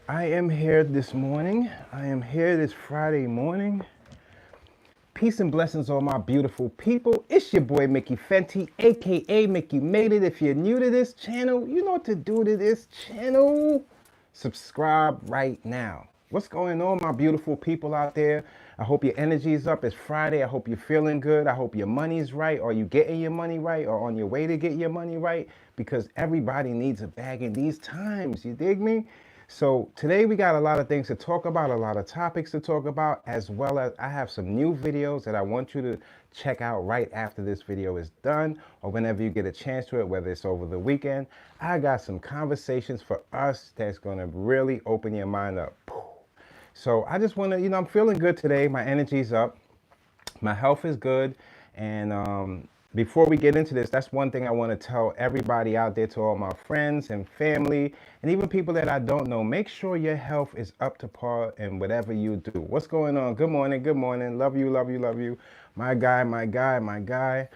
I am here this morning. I am here this Friday morning. Peace and blessings, all my beautiful people. It's your boy Mickey Fenty, aka Mickey Made It. If you're new to this channel, you know what to do to this channel. Subscribe right now. What's going on, my beautiful people out there? I hope your energy is up. It's Friday. I hope you're feeling good. I hope your money's right. Are you getting your money right or on your way to get your money right? Because everybody needs a bag in these times. You dig me? So today we got a lot of things to talk about, a lot of topics to talk about, as well as I have some new videos that I want you to check out right after this video is done or whenever you get a chance to it, whether it's over the weekend. I got some conversations for us that's going to really open your mind up. So I just want to, I'm feeling good today. My energy's up. My health is good. And before we get into this, that's one thing I want to tell everybody out there, to all my friends and family, and even people that I don't know. Make sure your health is up to par in whatever you do. What's going on? Good morning. Good morning. Love you, love you, love you. My guy, my guy, my guy.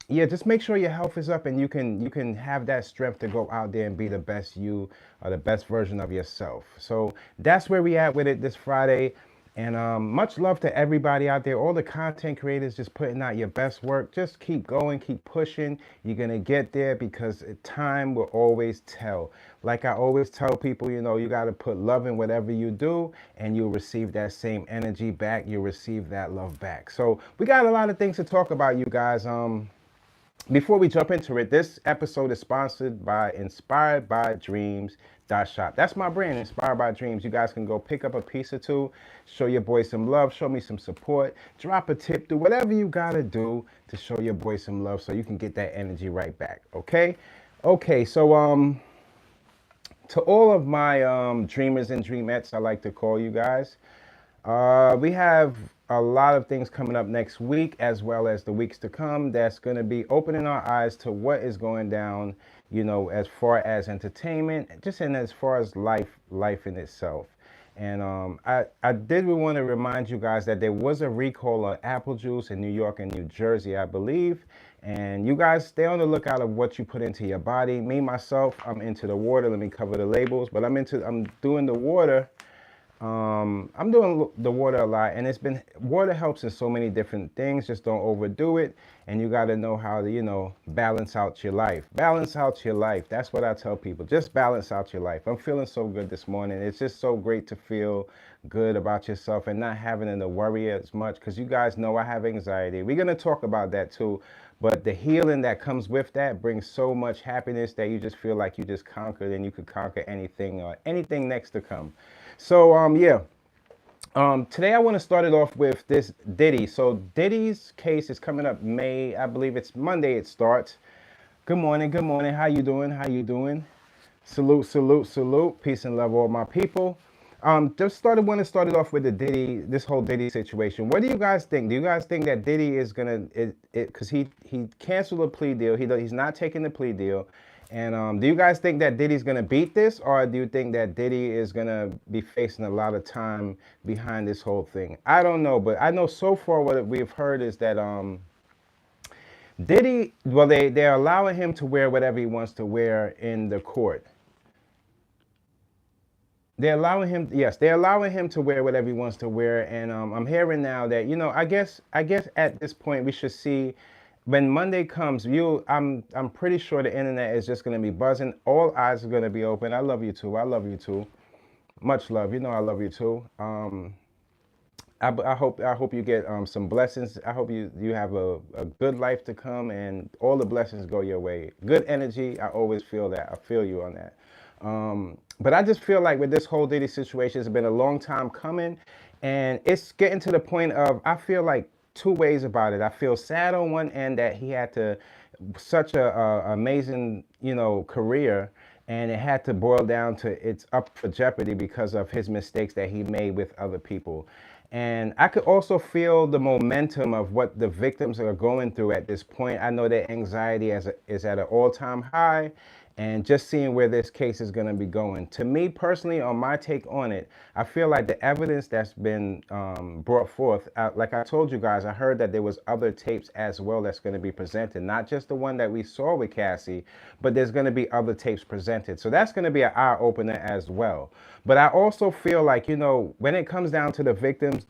Yeah, just make sure your health is up and you can have that strength to go out there and be the best you or the best version of yourself. So that's where we at with it this Friday. And much love to everybody out there, all the content creators just putting out your best work. Just keep going, keep pushing. You're going to get there because time will always tell. Like I always tell people, you got to put love in whatever you do and you'll receive that same energy back. You'll receive that love back. So we got a lot of things to talk about, you guys. Before we jump into it, this episode is sponsored by Inspired by Dreams Shop. That's my brand, Inspired by Dreams. You guys can go pick up a piece or two, show your boy some love, show me some support, drop a tip, do whatever you gotta do to show your boy some love so you can get that energy right back. Okay? Okay, so to all of my dreamers and dreamettes, I like to call you guys. We have a lot of things coming up next week, as well as the weeks to come, that's going to be opening our eyes to what is going down, as far as entertainment, just in as far as life in itself. And I did want to remind you guys that there was a recall on apple juice in New York and New Jersey, I believe. And you guys stay on the lookout of what you put into your body. Me, myself, I'm into the water. Let me cover the labels, but I'm doing the water. I'm doing the water a lot, and water helps in so many different things. Just don't overdo it, and you got to know how to, balance out your life. Balance out your life. That's what I tell people. Just balance out your life. I'm feeling so good this morning. It's just so great to feel good about yourself and not having to worry as much, because you guys know I have anxiety. We're going to talk about that too, but the healing that comes with that brings so much happiness that you just feel like you just conquered and you could conquer anything or anything next to come. So yeah, today I want to start it off with this Diddy. So Diddy's case is coming up I believe it's Monday it starts. Good morning, good morning. How you doing? How you doing? Salute, salute, salute. Peace and love, all my people. Want to start it off with this whole Diddy situation. What do you guys think? Do you guys think that Diddy is gonna because he canceled a plea deal? He's not taking the plea deal. And do you guys think that Diddy's gonna beat this, or do you think that Diddy is gonna be facing a lot of time behind this whole thing? I don't know, but I know so far what we've heard is that Diddy, well, they're allowing him to wear whatever he wants to wear in the court. They're allowing him, yes, they're allowing him to wear whatever he wants to wear. And I'm hearing now that, I guess at this point we should see when Monday comes, I'm pretty sure the internet is just going to be buzzing. All eyes are going to be open. I love you too. I love you too. Much love. I love you too. I hope you get some blessings. I hope you have a good life to come and all the blessings go your way. Good energy. I always feel that. I feel you on that. But I just feel like with this whole Diddy situation, it's been a long time coming, and it's getting to the point of, I feel like two ways about it. I feel sad on one end that he had such a amazing, career, and it had to boil down to it's up for jeopardy because of his mistakes that he made with other people. And I could also feel the momentum of what the victims are going through at this point. I know that anxiety is at an all-time high, and just seeing where this case is going to be going. To me personally, on my take on it, I feel like the evidence that's been brought forth, like I told you guys, I heard that there was other tapes as well that's going to be presented, not just the one that we saw with Cassie, but there's going to be other tapes presented. So that's going to be an eye-opener as well. But I also feel like, when it comes down to the victims,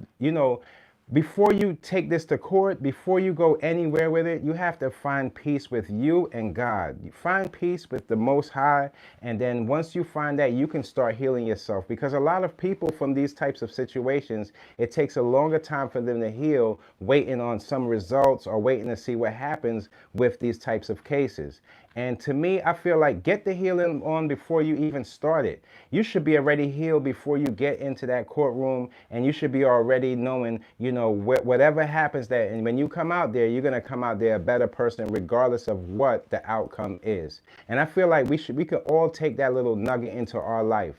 before you take this to court, before you go anywhere with it, you have to find peace with you and God. You find peace with the Most High, and then once you find that, you can start healing yourself. Because a lot of people from these types of situations, it takes a longer time for them to heal, waiting on some results or waiting to see what happens with these types of cases. And to me, I feel like get the healing on before you even start it. You should be already healed before you get into that courtroom, and you should be already knowing, whatever happens that, and when you come out there, you're going to come out there a better person regardless of what the outcome is. And I feel like we could all take that little nugget into our life.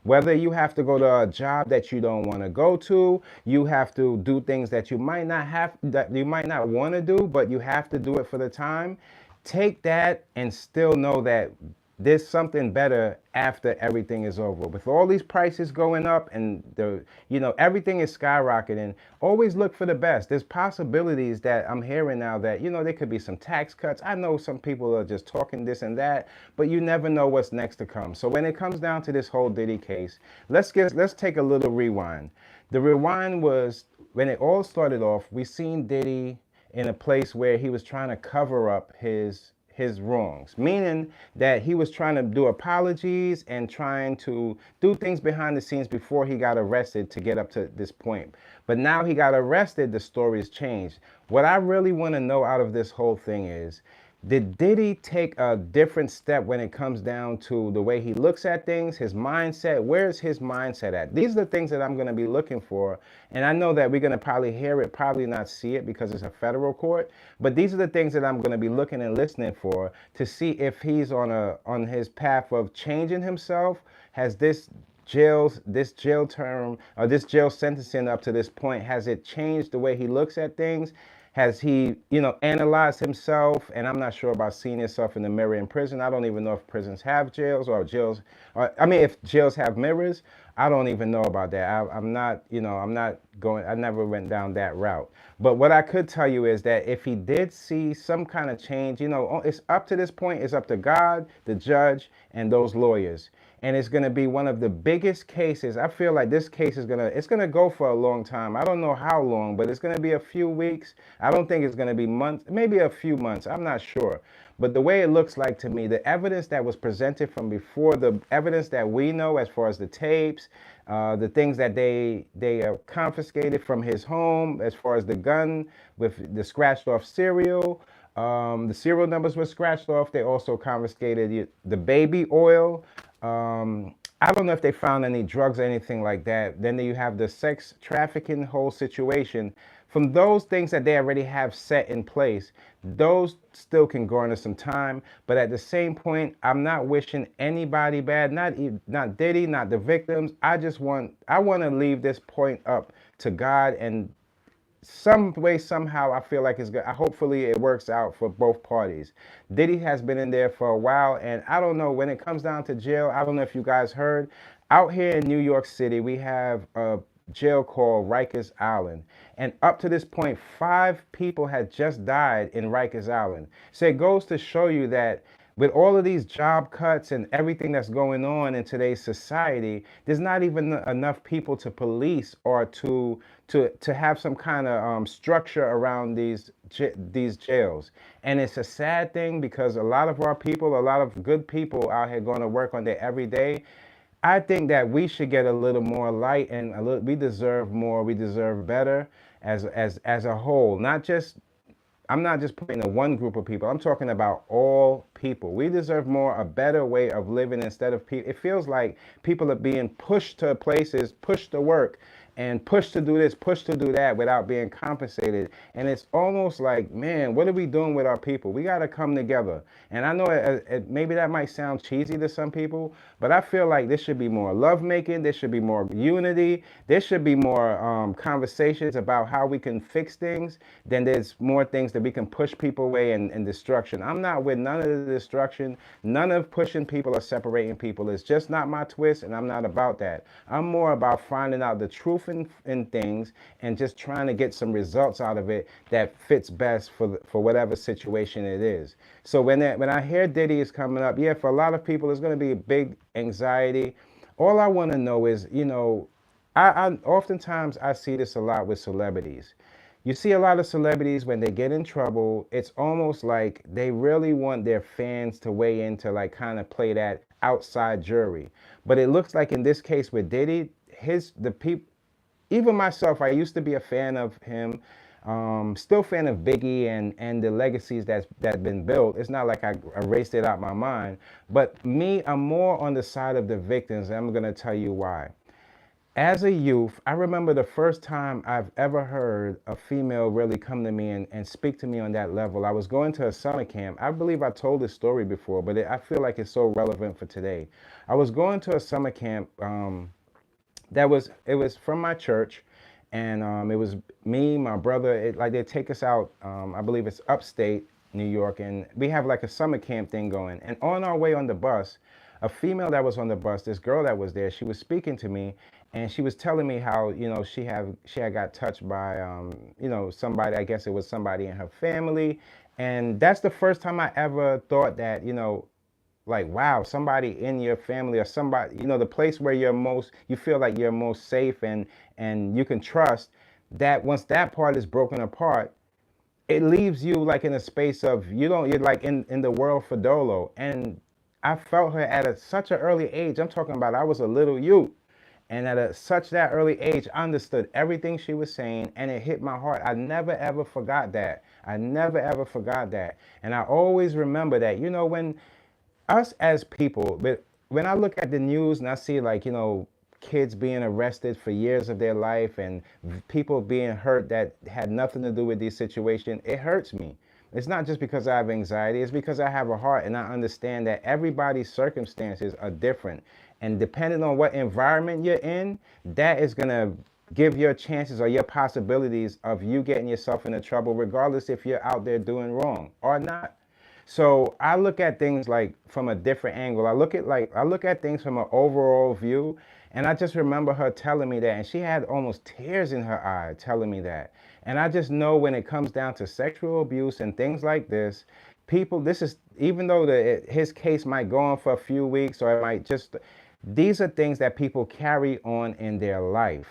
Whether you have to go to a job that you don't want to go to, you have to do things that you might not want to do, but you have to do it for the time. Take that and still know that there's something better after everything is over. With all these prices going up and everything is skyrocketing, always look for the best. There's possibilities that I'm hearing now that, there could be some tax cuts. I know some people are just talking this and that, but you never know what's next to come. So when it comes down to this whole Diddy case, let's take a little rewind. The rewind was when it all started off, we seen Diddy in a place where he was trying to cover up his wrongs, meaning that he was trying to do apologies and trying to do things behind the scenes before he got arrested to get up to this point. But now he got arrested, the story's changed. What I really want to know out of this whole thing is, did Diddy take a different step when it comes down to the way he looks at things, his mindset? Where's his mindset at? These are the things that I'm going to be looking for. And I know that we're going to probably hear it, probably not see it because it's a federal court. But these are the things that I'm going to be looking and listening for to see if he's on his path of changing himself. Has this jail term or this jail sentencing up to this point, has it changed the way he looks at things? Has he, analyzed himself? And I'm not sure about seeing yourself in the mirror in prison. I don't even know if prisons have jails if jails have mirrors. I don't even know about that. I never went down that route. But what I could tell you is that if he did see some kind of change, it's up to this point, it's up to God, the judge, and those lawyers. And it's going to be one of the biggest cases. I feel like this case is it's going to go for a long time. I don't know how long, but it's going to be a few weeks. I don't think it's going to be months, maybe a few months. I'm not sure. But the way it looks like to me, the evidence that was presented from before, the evidence that we know as far as the tapes, the things that they confiscated from his home, as far as the gun with the scratched off serial, the serial numbers were scratched off. They also confiscated the baby oil. I don't know if they found any drugs or anything like that. Then you have the sex trafficking whole situation. From those things that they already have set in place, those still can garner some time. But at the same point, I'm not wishing anybody bad, not Diddy, not the victims. I want to leave this point up to God, and some way, somehow, I feel like it's good. Hopefully it works out for both parties. Diddy has been in there for a while, and I don't know, when it comes down to jail, I don't know if you guys heard, out here in New York City, we have a jail called Rikers Island. And up to this point, 5 people had just died in Rikers Island. So it goes to show you that with all of these job cuts and everything that's going on in today's society, there's not even enough people to police or to have some kind of structure around these jails. And it's a sad thing because a lot of our people, a lot of good people out here going to work on there every day. I think that we should get a little more light, and we deserve more, we deserve better as a whole. I'm not just putting in one group of people. I'm talking about all people. We deserve more, a better way of living instead of people. It feels like people are being pushed to places, pushed to work, and push to do this, push to do that without being compensated. And it's almost like, man, what are we doing with our people? We got to come together. And I know maybe that might sound cheesy to some people, but I feel like there should be more lovemaking. There should be more unity. There should be more conversations about how we can fix things. Then there's more things that we can push people away and destruction. I'm not with none of the destruction, none of pushing people or separating people. It's just not my twist, and I'm not about that. I'm more about finding out the truth in things and just trying to get some results out of it that fits best for whatever situation it is. So when I hear Diddy is coming up, yeah, for a lot of people, it's going to be a big anxiety. All I want to know is, I oftentimes I see this a lot with celebrities. You see a lot of celebrities when they get in trouble, it's almost like they really want their fans to weigh in to like kind of play that outside jury. But it looks like in this case with Diddy, the people, even myself, I used to be a fan of him. Still fan of Biggie and the legacies that's been built. It's not like I erased it out my mind. But me, I'm more on the side of the victims, and I'm going to tell you why. As a youth, I remember the first time I've ever heard a female really come to me and speak to me on that level. I was going to a summer camp. I believe I told this story before, but I feel like it's so relevant for today. I was going to a summer camp it was from my church, and it was me, my brother. Like they take us out. I believe it's upstate New York, and we have like a summer camp thing going. And on our way on the bus, a female that was on the bus, this girl that was there, she was speaking to me, and she was telling me how she had got touched by somebody. I guess it was somebody in her family, and that's the first time I ever thought that like, wow, somebody in your family or somebody, the place where you feel like you're most safe and you can trust, that once that part is broken apart, it leaves you like in a space of, you're like in the world for dolo. And I felt her at such an early age. I'm talking about I was a little youth. And at such that early age, I understood everything she was saying, and it hit my heart. I never, ever forgot that. I never, ever forgot that. And I always remember that, when us as people, but when I look at the news and I see like, kids being arrested for years of their life and people being hurt that had nothing to do with these situations, it hurts me. It's not just because I have anxiety, it's because I have a heart and I understand that everybody's circumstances are different. And depending on what environment you're in, that is going to give your chances or your possibilities of you getting yourself into trouble, regardless if you're out there doing wrong or not. So I look at things like from a different angle. I look at things from an overall view, and I just remember her telling me that, and she had almost tears in her eye telling me that. And I just know when it comes down to sexual abuse and things like this, even though his case might go on for a few weeks or it might these are things that people carry on in their life.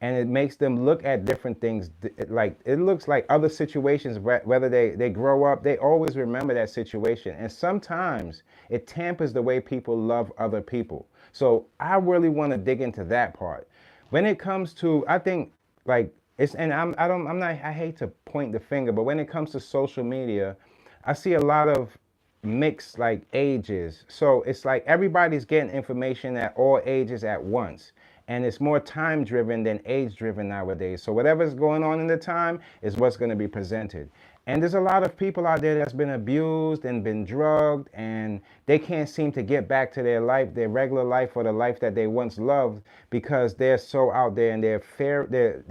And it makes them look at different things. Like it looks like other situations, whether they grow up, they always remember that situation. And sometimes it tampers the way people love other people. So I really want to dig into that part. When it comes to, I think like I hate to point the finger, but when it comes to social media, I see a lot of mixed like ages. So it's like everybody's getting information at all ages at once. And it's more time driven than age driven nowadays. So whatever's going on in the time is what's going to be presented. And there's a lot of people out there that's been abused and been drugged, and they can't seem to get back to their life, their regular life, or the life that they once loved, because they're so out there and they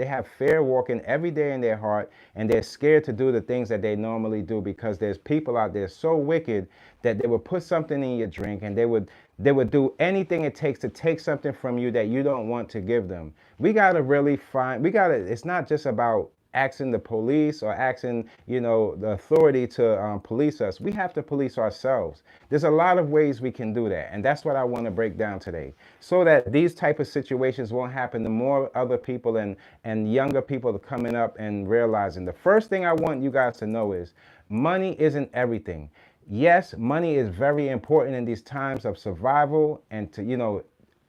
have fear walking every day in their heart, and they're scared to do the things that they normally do, because there's people out there so wicked that they would put something in your drink and they would do anything it takes to take something from you that you don't want to give them. It's not just about asking the police or asking, the authority to police us. We have to police ourselves. There's a lot of ways we can do that. And that's what I want to break down today, so that these type of situations won't happen to more other people and younger people coming up and realizing. The first thing I want you guys to know is money isn't everything. Yes, money is very important in these times of survival and to,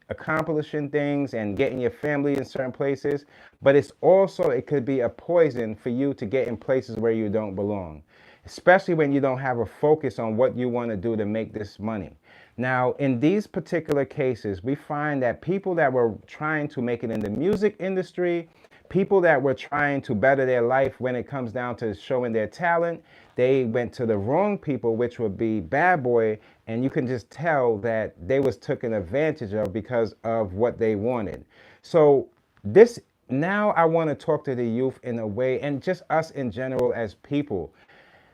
accomplishing things and getting your family in certain places, but it could be a poison for you to get in places where you don't belong, especially when you don't have a focus on what you want to do to make this money. Now, in these particular cases, we find that people that were trying to make it in the music industry, people that were trying to better their life when it comes down to showing their talent, they went to the wrong people, which would be bad boy, and you can just tell that they was taken advantage of because of what they wanted. So this now I want to talk to the youth in a way, and just us in general as people.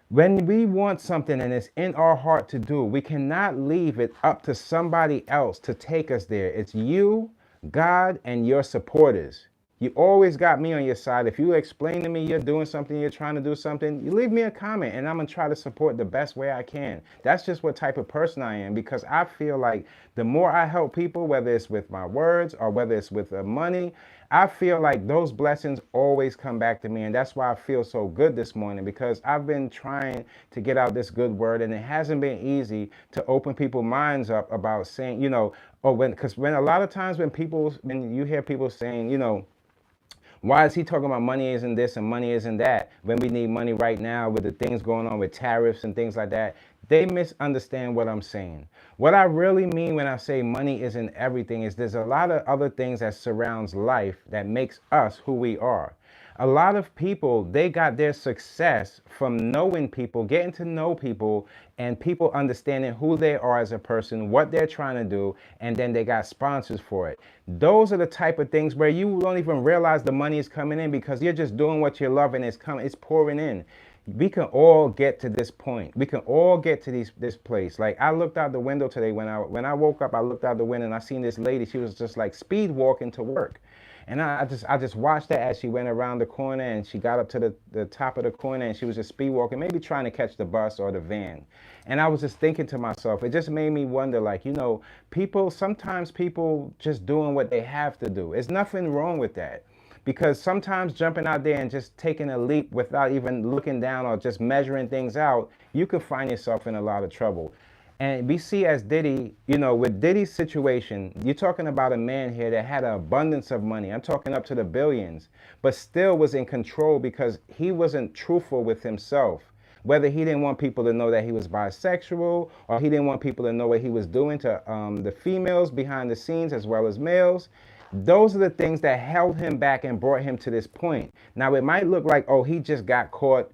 When we want something and it's in our heart to do, we cannot leave it up to somebody else to take us there. It's you, God, and your supporters. You always got me on your side. If you explain to me you're doing something, you're trying to do something, you leave me a comment and I'm going to try to support the best way I can. That's just what type of person I am, because I feel like the more I help people, whether it's with my words or whether it's with the money, I feel like those blessings always come back to me. And that's why I feel so good this morning, because I've been trying to get out this good word, and it hasn't been easy to open people's minds up about saying, because when a lot of times when you hear people saying, why is he talking about money isn't this and money isn't that when we need money right now with the things going on with tariffs and things like that? They misunderstand what I'm saying. What I really mean when I say money isn't everything is there's a lot of other things that surrounds life that makes us who we are. A lot of people, they got their success from knowing people, getting to know people, and people understanding who they are as a person, what they're trying to do, and then they got sponsors for it. Those are the type of things where you don't even realize the money is coming in because you're just doing what you love and it's pouring in. We can all get to this point. We can all get to this place. Like, I looked out the window today when I woke up. I looked out the window and I seen this lady. She was just like speed walking to work. And I just watched her as she went around the corner, and she got up to the top of the corner, and she was just speed walking, maybe trying to catch the bus or the van. And I was just thinking to myself, it just made me wonder, like, sometimes people just doing what they have to do. There's nothing wrong with that. Because sometimes jumping out there and just taking a leap without even looking down or just measuring things out, you could find yourself in a lot of trouble. And we see as Diddy, with Diddy's situation, you're talking about a man here that had an abundance of money. I'm talking up to the billions, but still was in control because he wasn't truthful with himself. Whether he didn't want people to know that he was bisexual, or he didn't want people to know what he was doing to the females behind the scenes as well as males. Those are the things that held him back and brought him to this point. Now, it might look like, oh, he just got caught,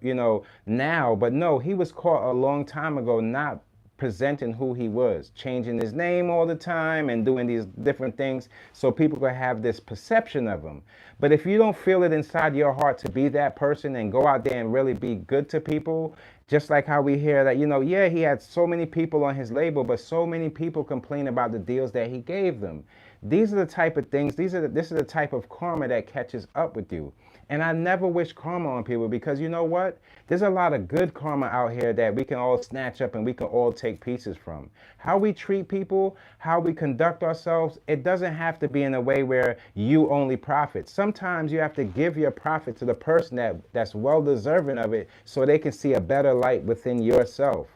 now, but no, he was caught a long time ago, not presenting who he was, changing his name all the time and doing these different things so people could have this perception of him. But if you don't feel it inside your heart to be that person and go out there and really be good to people, just like how we hear that, yeah, he had so many people on his label, but so many people complain about the deals that he gave them. These are the type of things, this is the type of karma that catches up with you. And I never wish karma on people, because you know what? There's a lot of good karma out here that we can all snatch up and we can all take pieces from. How we treat people, how we conduct ourselves, it doesn't have to be in a way where you only profit. Sometimes you have to give your profit to the person that's well deserving of it so they can see a better light within yourself.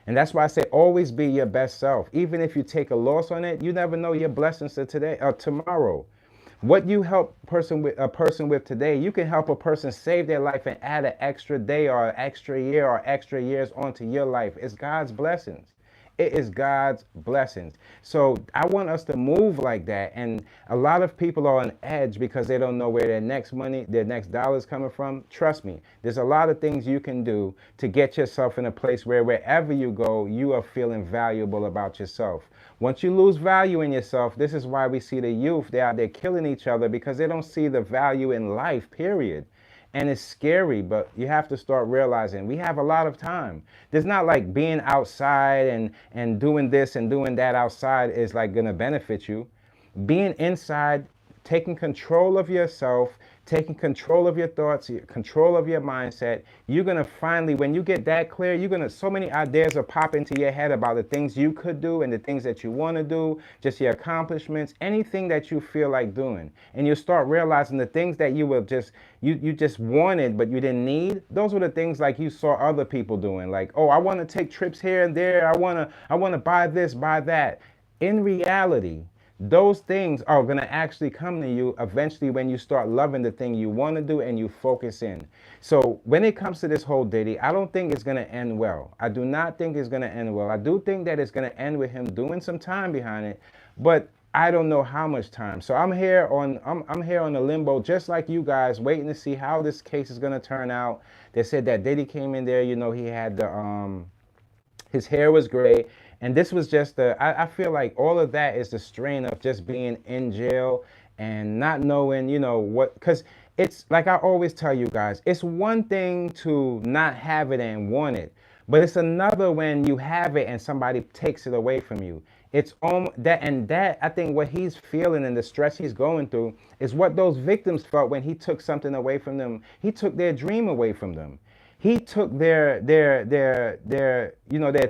And that's why I say always be your best self. Even if you take a loss on it, you never know your blessings to today or tomorrow. What you help a person with today, you can help a person save their life and add an extra day or an extra year or extra years onto your life. It's God's blessings. It is God's blessings. So I want us to move like that. And a lot of people are on edge because they don't know where their next dollar is coming from. Trust me, there's a lot of things you can do to get yourself in a place where wherever you go, you are feeling valuable about yourself. Once you lose value in yourself, this is why we see the youth, they're out there killing each other because they don't see the value in life, period. And it's scary, but you have to start realizing we have a lot of time. There's not like being outside and doing this and doing that outside is like gonna benefit you. Being inside, taking control of yourself, taking control of your thoughts, control of your mindset, you're gonna finally, when you get that clear, so many ideas will pop into your head about the things you could do and the things that you wanna do, just your accomplishments, anything that you feel like doing. And you'll start realizing the things that you just wanted but you didn't need, those were the things like you saw other people doing. Like, oh, I wanna take trips here and there, I wanna buy this, buy that. In reality, those things are going to actually come to you eventually when you start loving the thing you want to do and you focus in. So when it comes to this whole Diddy, I don't think it's going to end well. I do not think it's going to end well. I do think that it's going to end with him doing some time behind it, but I don't know how much time. So I'm here on the limbo, just like you guys, waiting to see how this case is going to turn out. They said that Diddy came in there, he had his hair was gray, and this was just I feel like all of that is the strain of just being in jail and not knowing, what, because it's like I always tell you guys, it's one thing to not have it and want it, but it's another when you have it and somebody takes it away from you. It's that, and that, I think what he's feeling and the stress he's going through is what those victims felt when he took something away from them. He took their dream away from them. He took their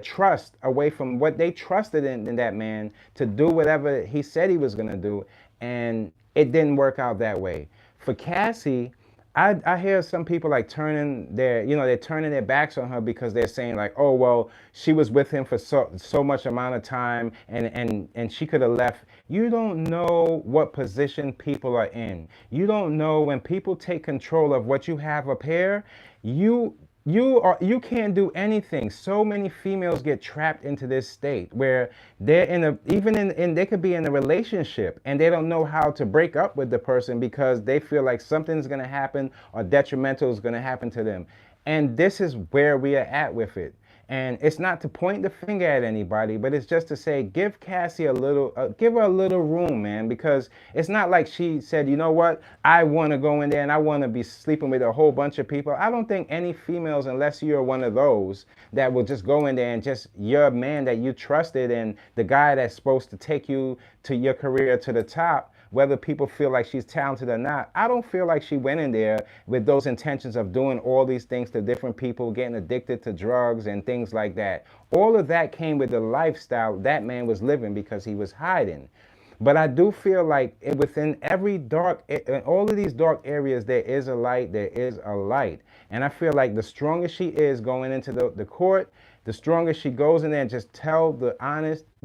trust away from what they trusted in that man to do whatever he said he was going to do, and it didn't work out that way. For Cassie, I hear some people like they're turning their backs on her because they're saying like, oh well, she was with him for so much amount of time, and she could have left. You don't know what position people are in. You don't know when people take control of what you have up here. You can't do anything. So many females get trapped into this state where they're they could be in a relationship and they don't know how to break up with the person because they feel like something's going to happen or detrimental is going to happen to them. And this is where we are at with it. And it's not to point the finger at anybody, but it's just to say, give Cassie give her a little room, man, because it's not like she said, you know what, I want to go in there and I want to be sleeping with a whole bunch of people. I don't think any females, unless you're one of those that will just go in there and just, your man that you trusted and the guy that's supposed to take you to your career to the top, whether people feel like she's talented or not, I don't feel like she went in there with those intentions of doing all these things to different people, getting addicted to drugs and things like that. All of that came with the lifestyle that man was living because he was hiding. But I do feel like within in all of these dark areas, there is a light, there is a light. And I feel like the stronger she is going into the court, the stronger she goes in there and just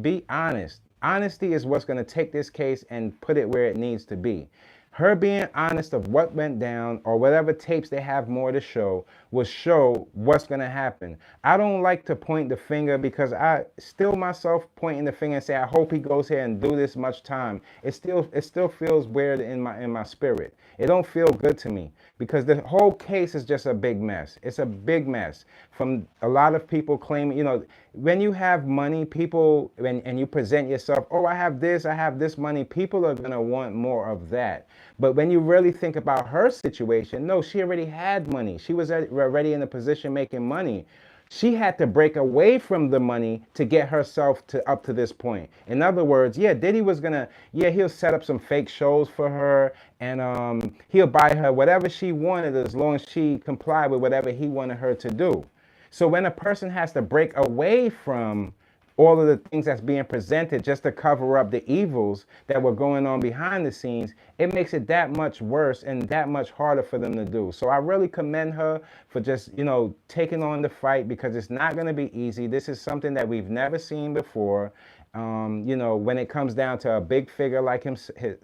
be honest. Honesty is what's going to take this case and put it where it needs to be. Her being honest of what went down or whatever tapes they have more to show will show what's going to happen. I don't like to point the finger because I still myself pointing the finger and say, I hope he goes here and do this much time. It still feels weird in my spirit. It don't feel good to me because the whole case is just a big mess. It's a big mess from a lot of people claiming, when you have money, and you present yourself, oh, I have this money, people are going to want more of that. But when you really think about her situation, no, she already had money. She was already in a position making money. She had to break away from the money to get herself up to this point. In other words, yeah, Diddy was he'll set up some fake shows for her and he'll buy her whatever she wanted as long as she complied with whatever he wanted her to do. So when a person has to break away from all of the things that's being presented just to cover up the evils that were going on behind the scenes, it makes it that much worse and that much harder for them to do. So I really commend her for just, taking on the fight because it's not going to be easy. This is something that we've never seen before. When it comes down to a big figure like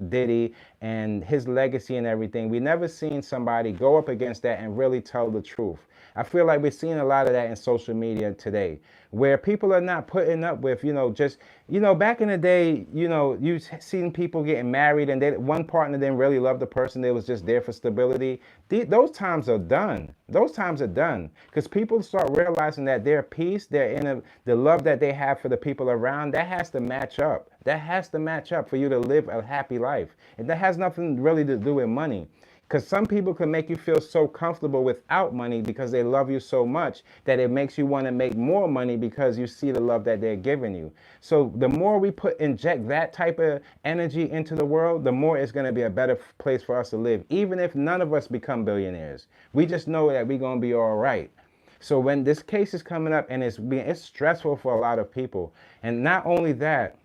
Diddy and his legacy and everything, we never seen somebody go up against that and really tell the truth. I feel like we're seeing a lot of that in social media today, where people are not putting up with, back in the day, you've seen people getting married and one partner didn't really love the person. They was just there for stability. Those times are done. Those times are done because people start realizing that their peace, the love that they have for the people around, that has to match up. That has to match up for you to live a happy life. And that has nothing really to do with money. Because some people can make you feel so comfortable without money because they love you so much that it makes you want to make more money because you see the love that they're giving you. So the more we inject that type of energy into the world, the more it's going to be a better place for us to live. Even if none of us become billionaires, we just know that we're going to be all right. So when this case is coming up and it's stressful for a lot of people. And not only that,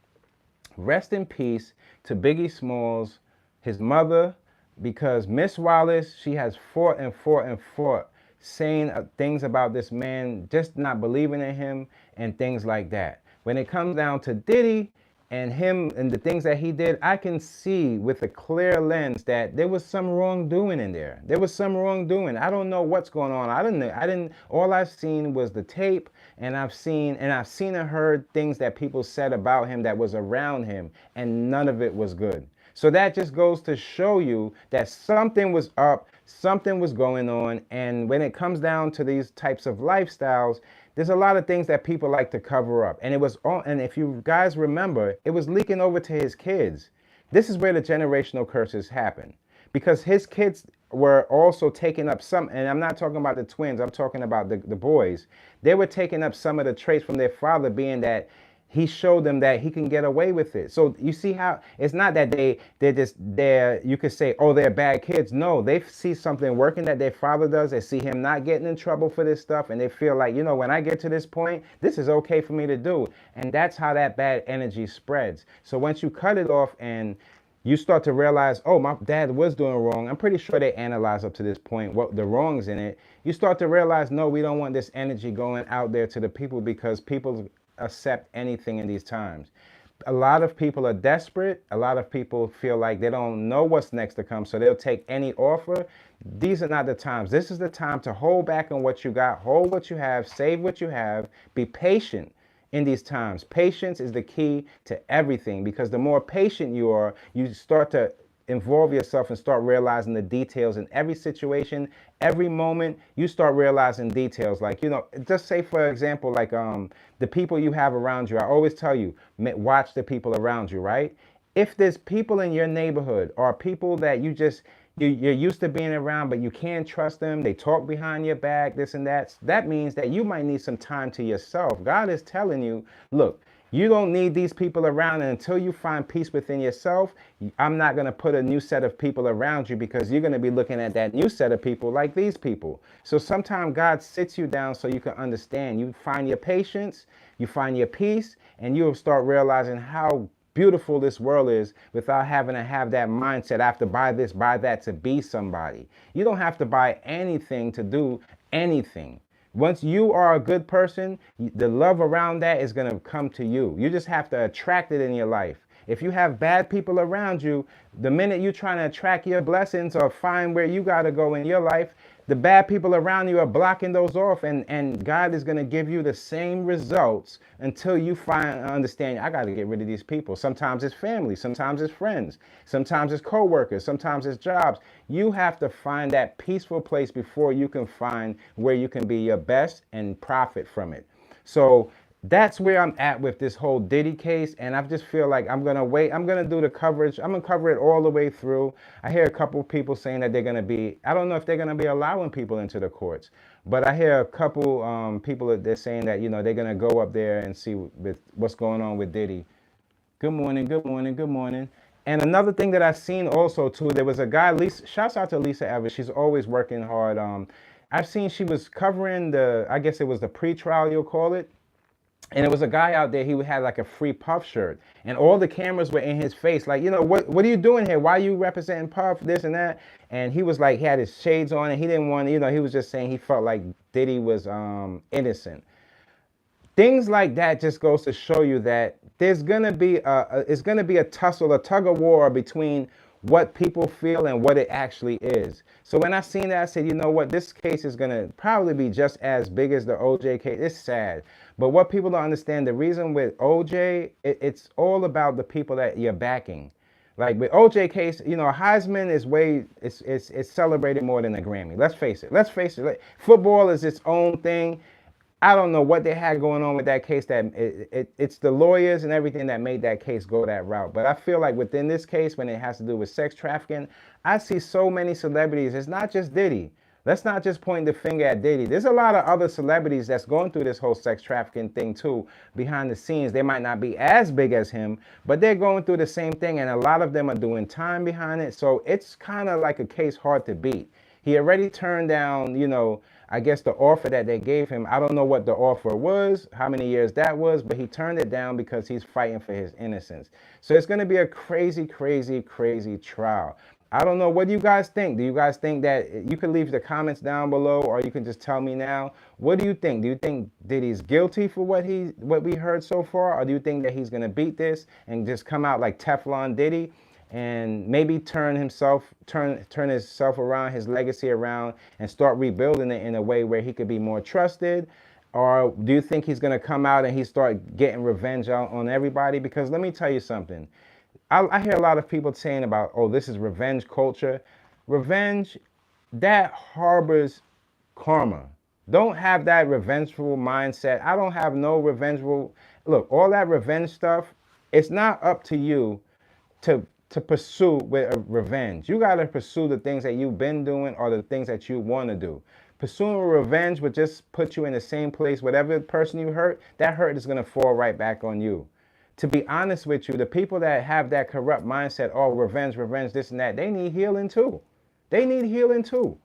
rest in peace to Biggie Smalls, his mother, because Miss Wallace, she has fought and fought and fought, saying things about this man, just not believing in him and things like that. When it comes down to Diddy, and him and the things that he did, I can see with a clear lens that there was some wrongdoing in there. There was some wrongdoing. I don't know what's going on. I don't know. All I've seen was the tape, and I've seen and heard things that people said about him that was around him, and none of it was good. So that just goes to show you that something was up, something was going on. And when it comes down to these types of lifestyles, there's a lot of things that people like to cover up. And it was all, and if you guys remember, it was leaking over to his kids. This is where the generational curses happen, because his kids were also taking up some, and I'm not talking about the twins, I'm talking about the boys. They were taking up some of the traits from their father, being that he showed them that he can get away with it. So you see how it's not that they're you could say, oh, they're bad kids. No, they see something working that their father does. They see him not getting in trouble for this stuff, and they feel like, you know, when I get to this point, this is okay for me to do. And that's how that bad energy spreads. So once you cut it off and you start to realize, oh, my dad was doing wrong. I'm pretty sure they analyze up to this point what the wrongs in it. You start to realize, no, we don't want this energy going out there to the people, because people accept anything in these times. A lot of people are desperate. A lot of people feel like they don't know what's next to come, so they'll take any offer. These are not the times. This is the time to hold back on what you got, hold what you have, save what you have, be patient in these times. Patience is the key to everything, because the more patient you are, you start to involve yourself and start realizing the details in every situation, every moment. You start realizing details, like, you know, just say for example, like the people you have around you. I always tell you, watch the people around you, right? If there's people in your neighborhood or people that you're used to being around, but you can't trust them, they talk behind your back, this and that, that means that you might need some time to yourself. God is telling you, look, you don't need these people around, and until you find peace within yourself, I'm not going to put a new set of people around you, because you're going to be looking at that new set of people like these people. So sometimes God sits you down so you can understand. You find your patience, you find your peace, and you'll start realizing how beautiful this world is without having to have that mindset. I have to buy this, buy that to be somebody. You don't have to buy anything to do anything. Once you are a good person, the love around that is going to come to you. You just have to attract it in your life. If you have bad people around you, the minute you're trying to attract your blessings or find where you got to go in your life, the bad people around you are blocking those off, and God is going to give you the same results until you understand, I got to get rid of these people. Sometimes it's family, sometimes it's friends, sometimes it's co-workers, sometimes it's jobs. You have to find that peaceful place before you can find where you can be your best and profit from it. So that's where I'm at with this whole Diddy case, and I just feel like I'm gonna wait. I'm gonna do the coverage. I'm gonna cover it all the way through. I hear a couple of people saying that they're gonna be, I don't know if they're gonna be allowing people into the courts, but I hear a couple people that they're saying that, you know, they're gonna go up there and see what's going on with Diddy. Good morning, good morning, good morning. And another thing that I've seen also too, there was a guy, Lisa, shouts out to Lisa Evers. She's always working hard. I've seen she was covering I guess it was the pre-trial, you'll call it. And it was a guy out there, he had like a free Puff shirt, and all the cameras were in his face, like, you know, what are you doing here? Why are you representing Puff, this and that? And he was like, he had his shades on, and he didn't want, you know, he was just saying he felt like Diddy was innocent. Things like that just goes to show you that there's gonna be it's gonna be a tussle, a tug of war between what people feel and what it actually is. So when I seen that, I said, you know what, this case is gonna probably be just as big as the OJ case. It's sad, but what people don't understand, the reason with OJ, it's all about the people that you're backing. Like with OJ case, you know, Heisman is it's celebrated more than a Grammy. Let's face it. Let's face it. Like, football is its own thing. I don't know what they had going on with that case, that it's the lawyers and everything that made that case go that route. But I feel like within this case, when it has to do with sex trafficking, I see so many celebrities. It's not just Diddy. Let's not just point the finger at Diddy. There's a lot of other celebrities that's going through this whole sex trafficking thing too, behind the scenes. They might not be as big as him, but they're going through the same thing, and a lot of them are doing time behind it. So it's kind of like a case hard to beat. He already turned down, you know, I guess the offer that they gave him. I don't know what the offer was, how many years that was, but he turned it down because he's fighting for his innocence. So it's going to be a crazy, crazy, crazy trial. I don't know. What do you guys think? Do you guys think that you can leave the comments down below, or you can just tell me now? What do you think? Do you think Diddy's guilty for what we heard so far, or do you think that he's gonna beat this and just come out like Teflon Diddy and maybe turn himself around, his legacy around, and start rebuilding it in a way where he could be more trusted? Or do you think he's gonna come out and he start getting revenge out on everybody? Because let me tell you something. I hear a lot of people saying about, oh, this is revenge culture. Revenge, that harbors karma. Don't have that revengeful mindset. I don't have no revengeful. Look, all that revenge stuff, it's not up to you to pursue with a revenge. You got to pursue the things that you've been doing or the things that you want to do. Pursuing revenge would just put you in the same place. Whatever person you hurt, that hurt is going to fall right back on you. To be honest with you, the people that have that corrupt mindset, oh, revenge, revenge, this and that, they need healing too. They need healing too.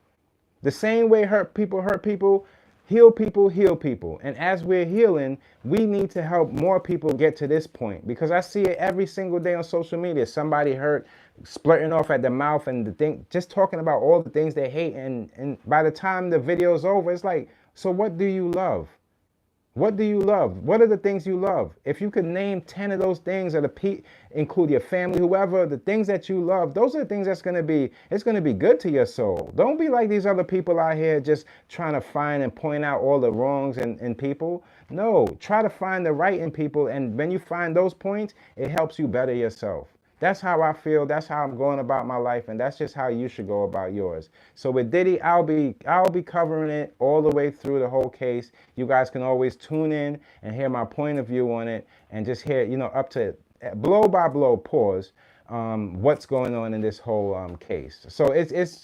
The same way hurt people, heal people, heal people. And as we're healing, we need to help more people get to this point, because I see it every single day on social media. Somebody hurt, splitting off at the mouth and the thing, just talking about all the things they hate. And by the time the video's over, it's like, so what do you love? What do you love? What are the things you love? If you could name 10 of those things, or include your family, whoever, the things that you love, those are the things it's going to be good to your soul. Don't be like these other people out here just trying to find and point out all the wrongs in people. No, try to find the right in people. And when you find those points, it helps you better yourself. That's how I feel. That's how I'm going about my life, and that's just how you should go about yours. So with Diddy, I'll be covering it all the way through the whole case. You guys can always tune in and hear my point of view on it, and just hear, up to blow by blow, pause, what's going on in this whole case. So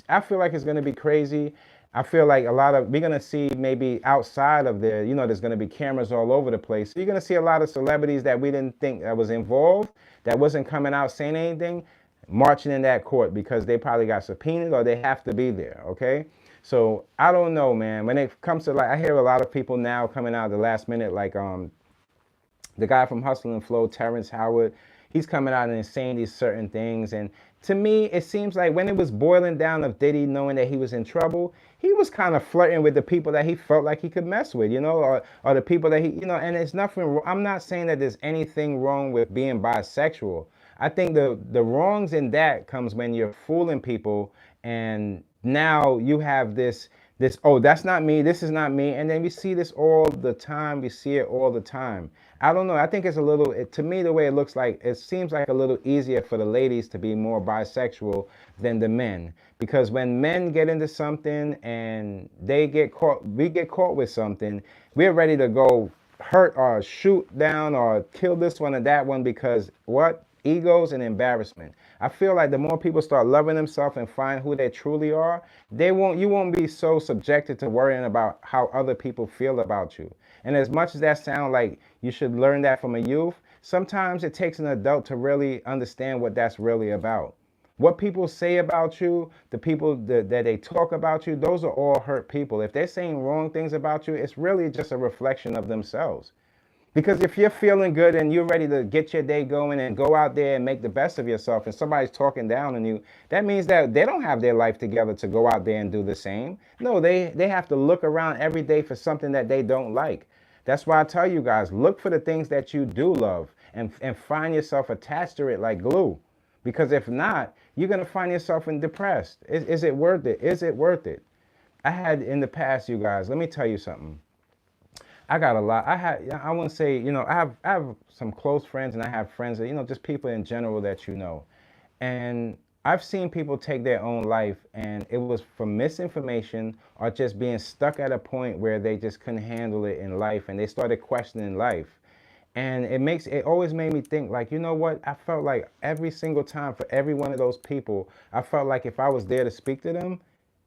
I feel like it's going to be crazy. I feel like we're going to see maybe outside of there, there's going to be cameras all over the place. So you're going to see a lot of celebrities that we didn't think that was involved, that wasn't coming out saying anything, marching in that court because they probably got subpoenaed or they have to be there, okay? So I don't know, man. When it comes to, I hear a lot of people now coming out at the last minute, like the guy from Hustle and Flow, Terrence Howard, he's coming out and saying these certain things. And to me, it seems like when it was boiling down of Diddy knowing that he was in trouble, he was kind of flirting with the people that he felt like he could mess with, or the people that he, and it's nothing. I'm not saying that there's anything wrong with being bisexual. I think the wrongs in that comes when you're fooling people, and now you have this, oh, that's not me, this is not me. And then we see this all the time. We see it all the time. I don't know. I think it's a little, to me, the way it looks like, it seems like a little easier for the ladies to be more bisexual than the men. Because when men get into something and we get caught with something, we're ready to go hurt or shoot down or kill this one or that one because what? Egos and embarrassment. I feel like the more people start loving themselves and find who they truly are, you won't be so subjected to worrying about how other people feel about you. And as much as that sounds like you should learn that from a youth, sometimes it takes an adult to really understand what that's really about. What people say about you, the people that they talk about you, those are all hurt people. If they're saying wrong things about you, it's really just a reflection of themselves. Because if you're feeling good and you're ready to get your day going and go out there and make the best of yourself, and somebody's talking down on you, that means that they don't have their life together to go out there and do the same. No, they have to look around every day for something that they don't like. That's why I tell you guys, look for the things that you do love and find yourself attached to it like glue. Because if not, you're going to find yourself depressed. Is it worth it? Is it worth it? I had in the past, you guys, let me tell you something. I got a lot. I want to say, I have some close friends, and I have friends that, just people in general that And I've seen people take their own life, and it was from misinformation or just being stuck at a point where they just couldn't handle it in life, and they started questioning life. And it always made me think, like, you know what? I felt like every single time for every one of those people, I felt like if I was there to speak to them,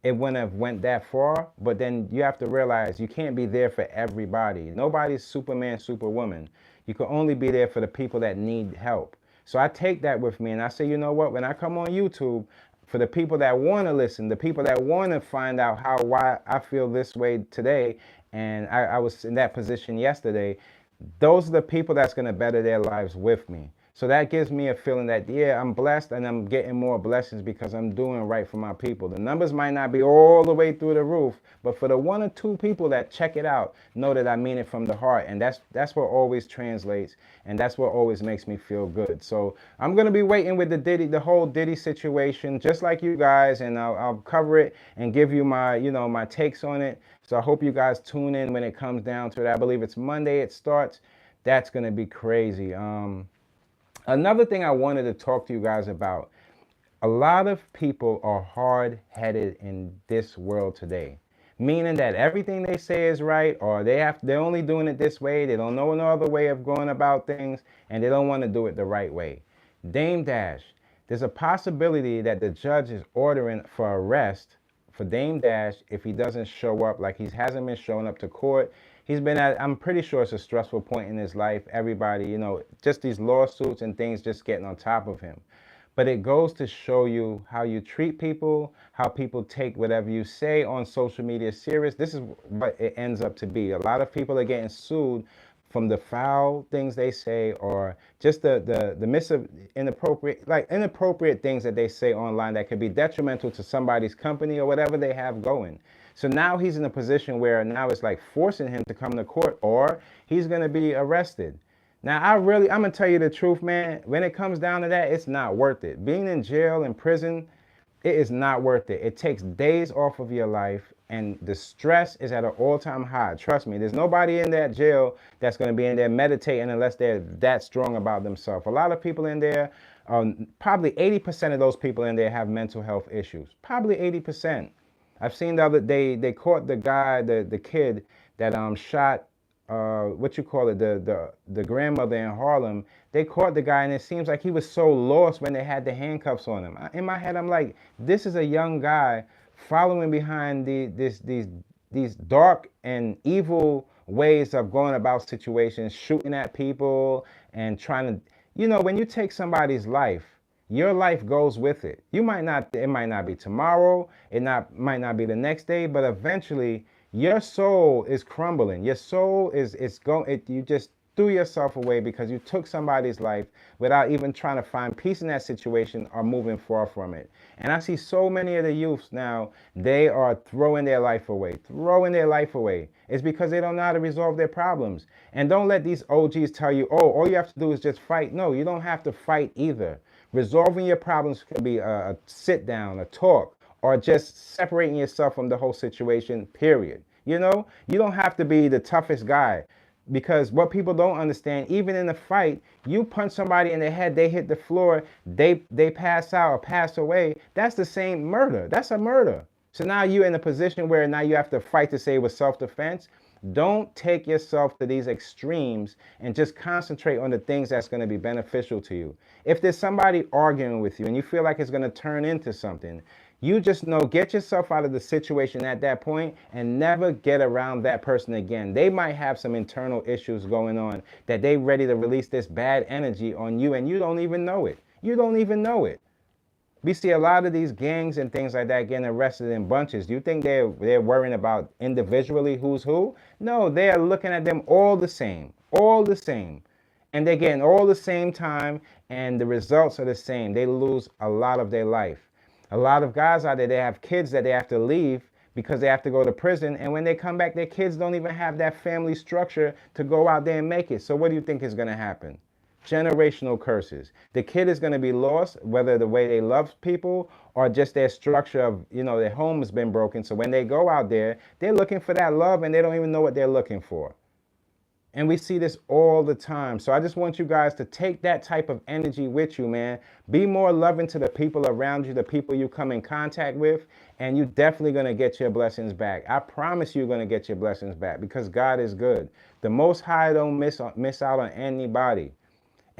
it wouldn't have went that far. But then you have to realize you can't be there for everybody. Nobody's Superman, Superwoman. You can only be there for the people that need help. So I take that with me, and I say, you know what? When I come on YouTube, for the people that want to listen, the people that want to find out why I feel this way today, and I was in that position yesterday, those are the people that's going to better their lives with me. So that gives me a feeling that, yeah, I'm blessed and I'm getting more blessings because I'm doing right for my people. The numbers might not be all the way through the roof, but for the 1 or 2 people that check it out, know that I mean it from the heart. And that's what always translates, and that's what always makes me feel good. So I'm going to be waiting with the whole Diddy situation, just like you guys, and I'll cover it and give you my, my takes on it. So I hope you guys tune in when it comes down to it. I believe it's Monday it starts. That's going to be crazy. Another thing I wanted to talk to you guys about, a lot of people are hard-headed in this world today, meaning that everything they say is right, or they're only doing it this way, they don't know no other way of going about things, and they don't want to do it the right way. Dame Dash, there's a possibility that the judge is ordering for arrest for Dame Dash if he doesn't show up, like he hasn't been showing up to court. He's been I'm pretty sure it's a stressful point in his life. Everybody, just these lawsuits and things just getting on top of him. But it goes to show you how you treat people, how people take whatever you say on social media serious. This is what it ends up to be. A lot of people are getting sued from the foul things they say, or just the inappropriate things that they say online that could be detrimental to somebody's company or whatever they have going. So now he's in a position where now it's like forcing him to come to court, or he's going to be arrested. Now, I'm going to tell you the truth, man. When it comes down to that, it's not worth it. Being in jail, in prison, it is not worth it. It takes days off of your life, and the stress is at an all-time high. Trust me, there's nobody in that jail that's going to be in there meditating unless they're that strong about themselves. A lot of people in there, probably 80% of those people in there have mental health issues. Probably 80%. I've seen the other day, they caught the guy, the kid that shot, the grandmother in Harlem. They caught the guy, and it seems like he was so lost when they had the handcuffs on him. In my head, I'm like, this is a young guy following behind these dark and evil ways of going about situations, shooting at people and trying to, when you take somebody's life, your life goes with it. It might not be tomorrow, might not be the next day, but eventually your soul is crumbling. Your soul you just threw yourself away because you took somebody's life without even trying to find peace in that situation or moving far from it. And I see so many of the youths now, they are throwing their life away. It's because they don't know how to resolve their problems. And don't let these OGs tell you, oh, all you have to do is just fight. No, you don't have to fight either. Resolving your problems can be a sit down, a talk, or just separating yourself from the whole situation, period. You don't have to be the toughest guy, because what people don't understand, even in a fight, you punch somebody in the head, they hit the floor, they pass out or pass away. That's the same murder. That's a murder. So now you're in a position where now you have to fight to say it was self-defense. Don't take yourself to these extremes and just concentrate on the things that's going to be beneficial to you. If there's somebody arguing with you and you feel like it's going to turn into something, you just get yourself out of the situation at that point and never get around that person again. They might have some internal issues going on that they ready to release this bad energy on you, and you don't even know it. We see a lot of these gangs and things like that getting arrested in bunches. Do you think they're worrying about individually who's who? No, they're looking at them all the same. And they're getting all the same time, and the results are the same. They lose a lot of their life. A lot of guys out there, they have kids that they have to leave because they have to go to prison. And when they come back, their kids don't even have that family structure to go out there and make it. So what do you think is going to happen? Generational curses. The kid is going to be lost, whether the way they love people or just their structure of, their home has been broken. So when they go out there, they're looking for that love and they don't even know what they're looking for. And we see this all the time. So I just want you guys to take that type of energy with you, man. Be more loving to the people around you, the people you come in contact with, and you're definitely going to get your blessings back. I promise you're going to get your blessings back because God is good. The Most High don't miss out on anybody.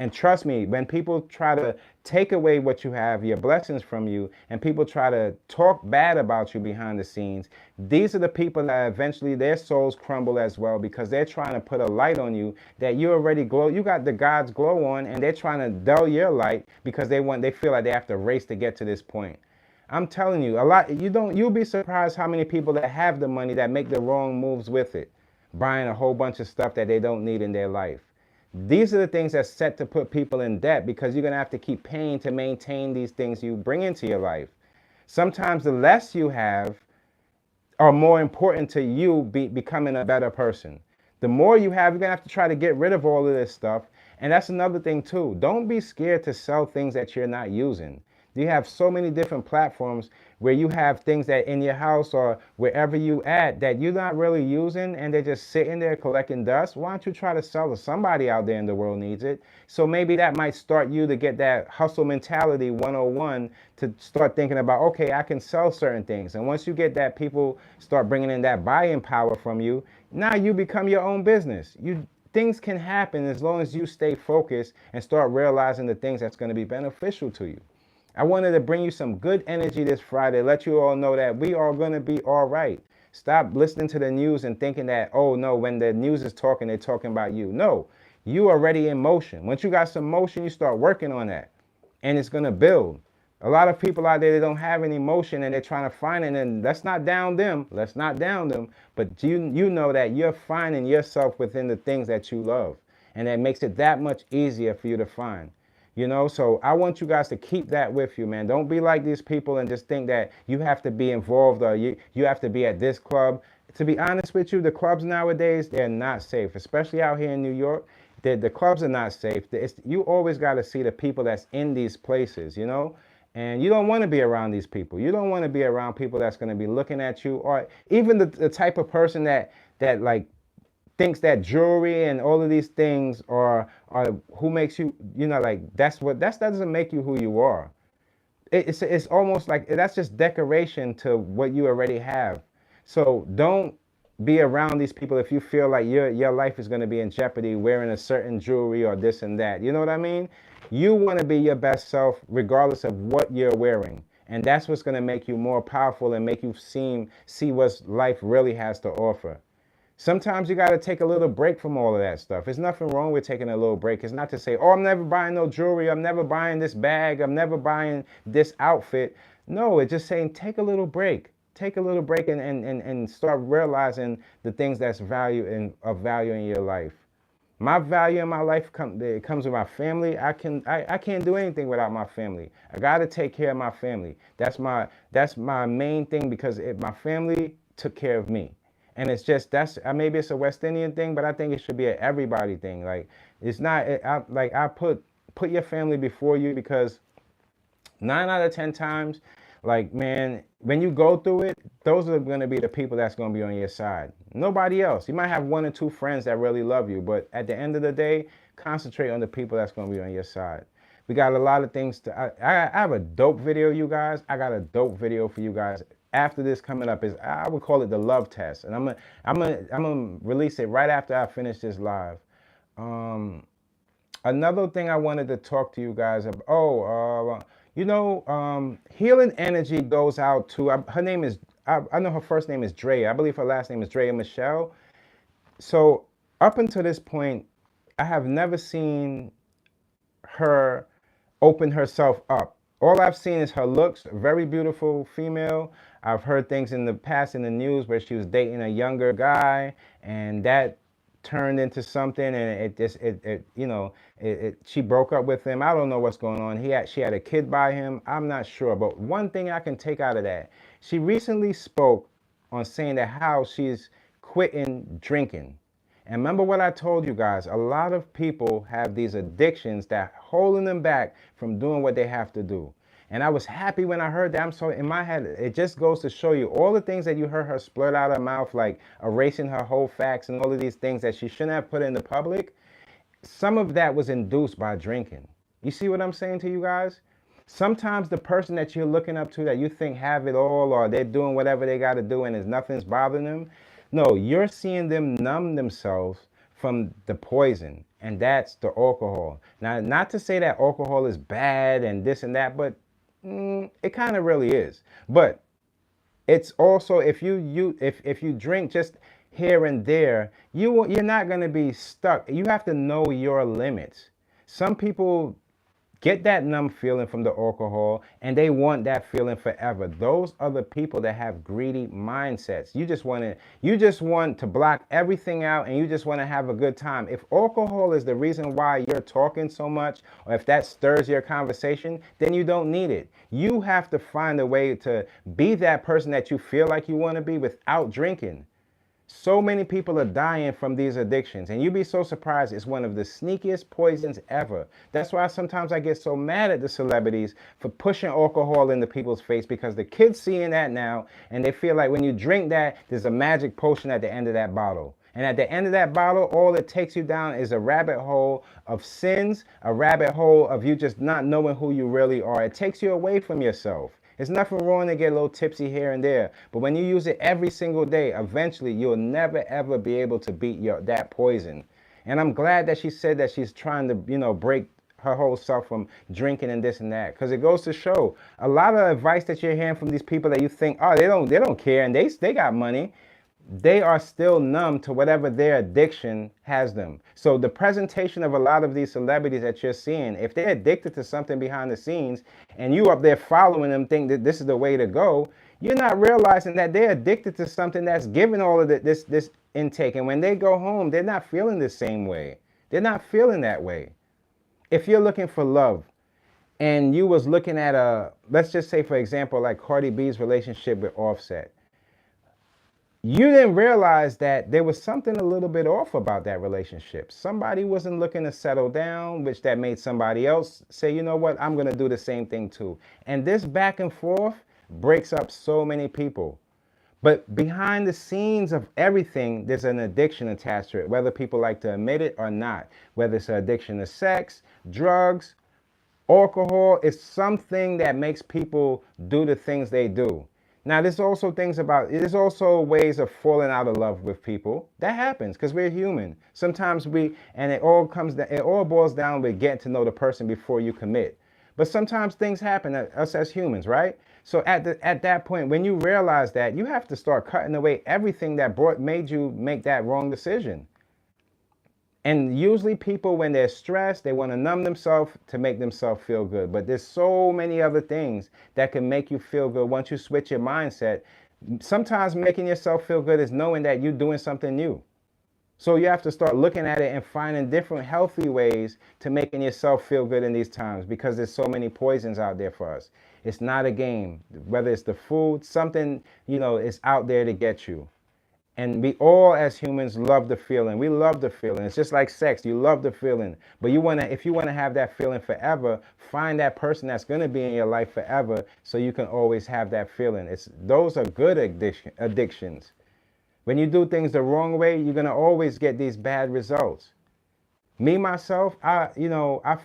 And trust me, when people try to take away what you have, your blessings from you, and people try to talk bad about you behind the scenes, these are the people that eventually their souls crumble as well, because they're trying to put a light on you that you already glow. You got the God's glow on, and they're trying to dull your light because they feel like they have to race to get to this point. I'm telling you, you'll be surprised how many people that have the money that make the wrong moves with it, buying a whole bunch of stuff that they don't need in their life. These are the things that's set to put people in debt, because you're going to have to keep paying to maintain these things you bring into your life. Sometimes the less you have are more important to you becoming a better person. The more you have, you're going to have to try to get rid of all of this stuff. And that's another thing too. Don't be scared to sell things that you're not using. You have so many different platforms where you have things that in your house or wherever you at that you're not really using, and they're just sitting there collecting dust. Why don't you try to sell to somebody out there in the world needs it? So maybe that might start you to get that hustle mentality 101, to start thinking about, okay, I can sell certain things. And once you get that, people start bringing in that buying power from you. Now you become your own business. Things can happen as long as you stay focused and start realizing the things that's going to be beneficial to you. I wanted to bring you some good energy this Friday, let you all know that we are going to be all right. Stop listening to the news and thinking that, oh no, when the news is talking, they're talking about you. No, you are already in motion. Once you got some motion, you start working on that, and it's going to build. A lot of people out there, they don't have any motion and they're trying to find it, and let's not down them. Let's not down them. But you know that you're finding yourself within the things that you love, and that makes it that much easier for you to find. So I want you guys to keep that with you, man. Don't be like these people and just think that you have to be involved or you have to be at this club. To be honest with you, the clubs nowadays, they're not safe, especially out here in New York. The clubs are not safe. You always got to see the people that's in these places, and you don't want to be around these people. You don't want to be around people that's going to be looking at you, or even the type of person that like thinks that jewelry and all of these things are who makes you, like that doesn't make you who you are. It's almost like that's just decoration to what you already have. So don't be around these people if you feel like your life is going to be in jeopardy wearing a certain jewelry or this and that. You know what I mean? You want to be your best self regardless of what you're wearing. And that's what's going to make you more powerful and make you see what life really has to offer. Sometimes you got to take a little break from all of that stuff. There's nothing wrong with taking a little break. It's not to say, oh, I'm never buying no jewelry. I'm never buying this bag. I'm never buying this outfit. No, it's just saying take a little break. Take a little break and start realizing the things that's of value in your life. My value in my life comes with my family. I can't do anything without my family. I got to take care of my family. That's my main thing, because my family took care of me. And it's just, maybe it's a West Indian thing, but I think it should be an everybody thing. Like, it's not, I put your family before you, because 9 out of 10 times, like, man, when you go through it, those are going to be the people that's going to be on your side. Nobody else. You might have 1 or 2 friends that really love you, but at the end of the day, concentrate on the people that's going to be on your side. We got a lot of things I have a dope video, you guys. I got a dope video for you guys. After this coming up, I would call it the love test, and I'm gonna release it right after I finish this live. Another thing I wanted to talk to you guys about. Healing energy goes out to her name is I know her first name is Dre. I believe her last name is Dre Michelle. So up until this point, I have never seen her open herself up. All I've seen is her looks. Very beautiful female. I've heard things in the past in the news where she was dating a younger guy, and that turned into something, and she broke up with him. I don't know what's going on. She had a kid by him. I'm not sure. But one thing I can take out of that, she recently spoke on saying that how she's quitting drinking. And remember what I told you guys, a lot of people have these addictions that holding them back from doing what they have to do. And I was happy when I heard that. I'm so in my head, it just goes to show you all the things that you heard her splurt out of her mouth, like erasing her whole facts and all of these things that she shouldn't have put in the public. Some of that was induced by drinking. You see what I'm saying to you guys? Sometimes the person that you're looking up to that you think have it all, or they're doing whatever they got to do and nothing's bothering them. No, you're seeing them numb themselves from the poison, and that's the alcohol. Now, not to say that alcohol is bad and this and that, but it kind of really is. But it's also, if you drink just here and there, you're not going to be stuck. You have to know your limits. Some people get that numb feeling from the alcohol, and they want that feeling forever. Those are the people that have greedy mindsets. You just want to block everything out, and you just want to have a good time. If alcohol is the reason why you're talking so much, or if that stirs your conversation, then you don't need it. You have to find a way to be that person that you feel like you want to be without drinking. So many people are dying from these addictions, and you'd be so surprised. It's one of the sneakiest poisons ever. That's why sometimes I get so mad at the celebrities for pushing alcohol into people's face, because the kids seeing that now, and they feel like when you drink that, there's a magic potion at the end of that bottle. And at the end of that bottle, all it takes you down is a rabbit hole of sins, a rabbit hole of you just not knowing who you really are. It takes you away from yourself. There's nothing wrong to get a little tipsy here and there, but when you use it every single day, eventually you'll never ever be able to beat that poison. And I'm glad that she said that she's trying to, break her whole self from drinking and this and that, because it goes to show a lot of advice that you're hearing from these people that you think, oh, they don't care and they got money. They are still numb to whatever their addiction has them. So the presentation of a lot of these celebrities that you're seeing, if they're addicted to something behind the scenes and you up there following them, think that this is the way to go, you're not realizing that they're addicted to something that's giving all of this intake. And when they go home, they're not feeling the same way. They're not feeling that way. If you're looking for love and you was looking at let's just say, for example, like Cardi B's relationship with Offset, you didn't realize that there was something a little bit off about that relationship. Somebody wasn't looking to settle down, which that made somebody else say, you know what, I'm going to do the same thing too. And this back and forth breaks up so many people. But behind the scenes of everything, there's an addiction attached to it, whether people like to admit it or not. Whether it's an addiction to sex, drugs, alcohol, it's something that makes people do the things they do. Now, there's also there's ways of falling out of love with people. That happens because we're human. Sometimes it all boils down with getting to know the person before you commit. But sometimes things happen to us as humans, right? So at that point, when you realize that, you have to start cutting away everything that made you make that wrong decision. And usually people, when they're stressed, they want to numb themselves to make themselves feel good. But there's so many other things that can make you feel good once you switch your mindset. Sometimes making yourself feel good is knowing that you're doing something new. So you have to start looking at it and finding different healthy ways to making yourself feel good in these times, because there's so many poisons out there for us. It's not a game. Whether it's the food, something, is out there to get you. And we all as humans love the feeling. We love the feeling. It's just like sex. You love the feeling. But if you want to have that feeling forever, find that person that's going to be in your life forever so you can always have that feeling. Those are good addictions. When you do things the wrong way, you're going to always get these bad results. Me, myself, I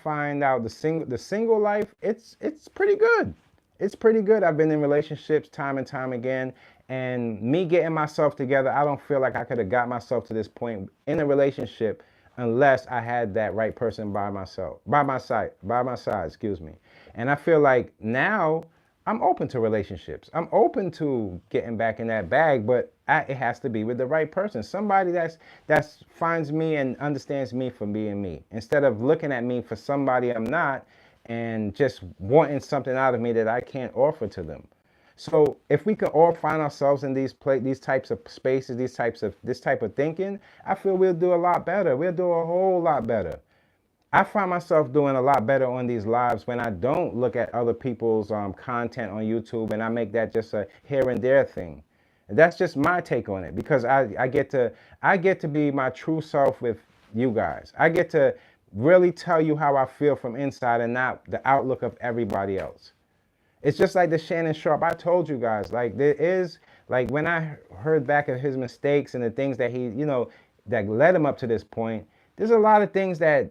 find out the single life, it's pretty good. It's pretty good. I've been in relationships time and time again. And me getting myself together, I don't feel like I could have got myself to this point in a relationship unless I had that right person by my side, excuse me. And I feel like now I'm open to relationships. I'm open to getting back in that bag, but it has to be with the right person. Somebody that finds me and understands me for being me, instead of looking at me for somebody I'm not and just wanting something out of me that I can't offer to them. So if we can all find ourselves in these types of spaces, this type of thinking, I feel we'll do a lot better. We'll do a whole lot better. I find myself doing a lot better on these lives when I don't look at other people's content on YouTube and I make that just a here and there thing. That's just my take on it, because I get to be my true self with you guys. I get to really tell you how I feel from inside and not the outlook of everybody else. It's just like the Shannon Sharpe. I told you guys, like when I heard back of his mistakes and the things that he, that led him up to this point, there's a lot of things that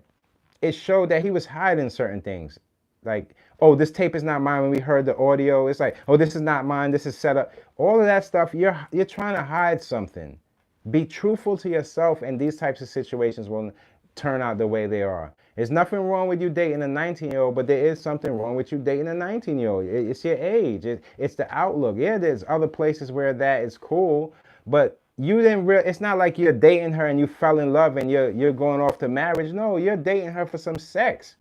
it showed that he was hiding certain things. Like, oh, this tape is not mine. When we heard the audio, it's like, oh, this is not mine. This is set up. All of that stuff, you're trying to hide something. Be truthful to yourself, and these types of situations will turn out the way they are. There's nothing wrong with you dating a 19-year-old, but there is something wrong with you dating a 19-year-old. It's your age. It's the outlook. Yeah, there's other places where that is cool, but it's not like you're dating her and you fell in love and you're going off to marriage. No, you're dating her for some sex.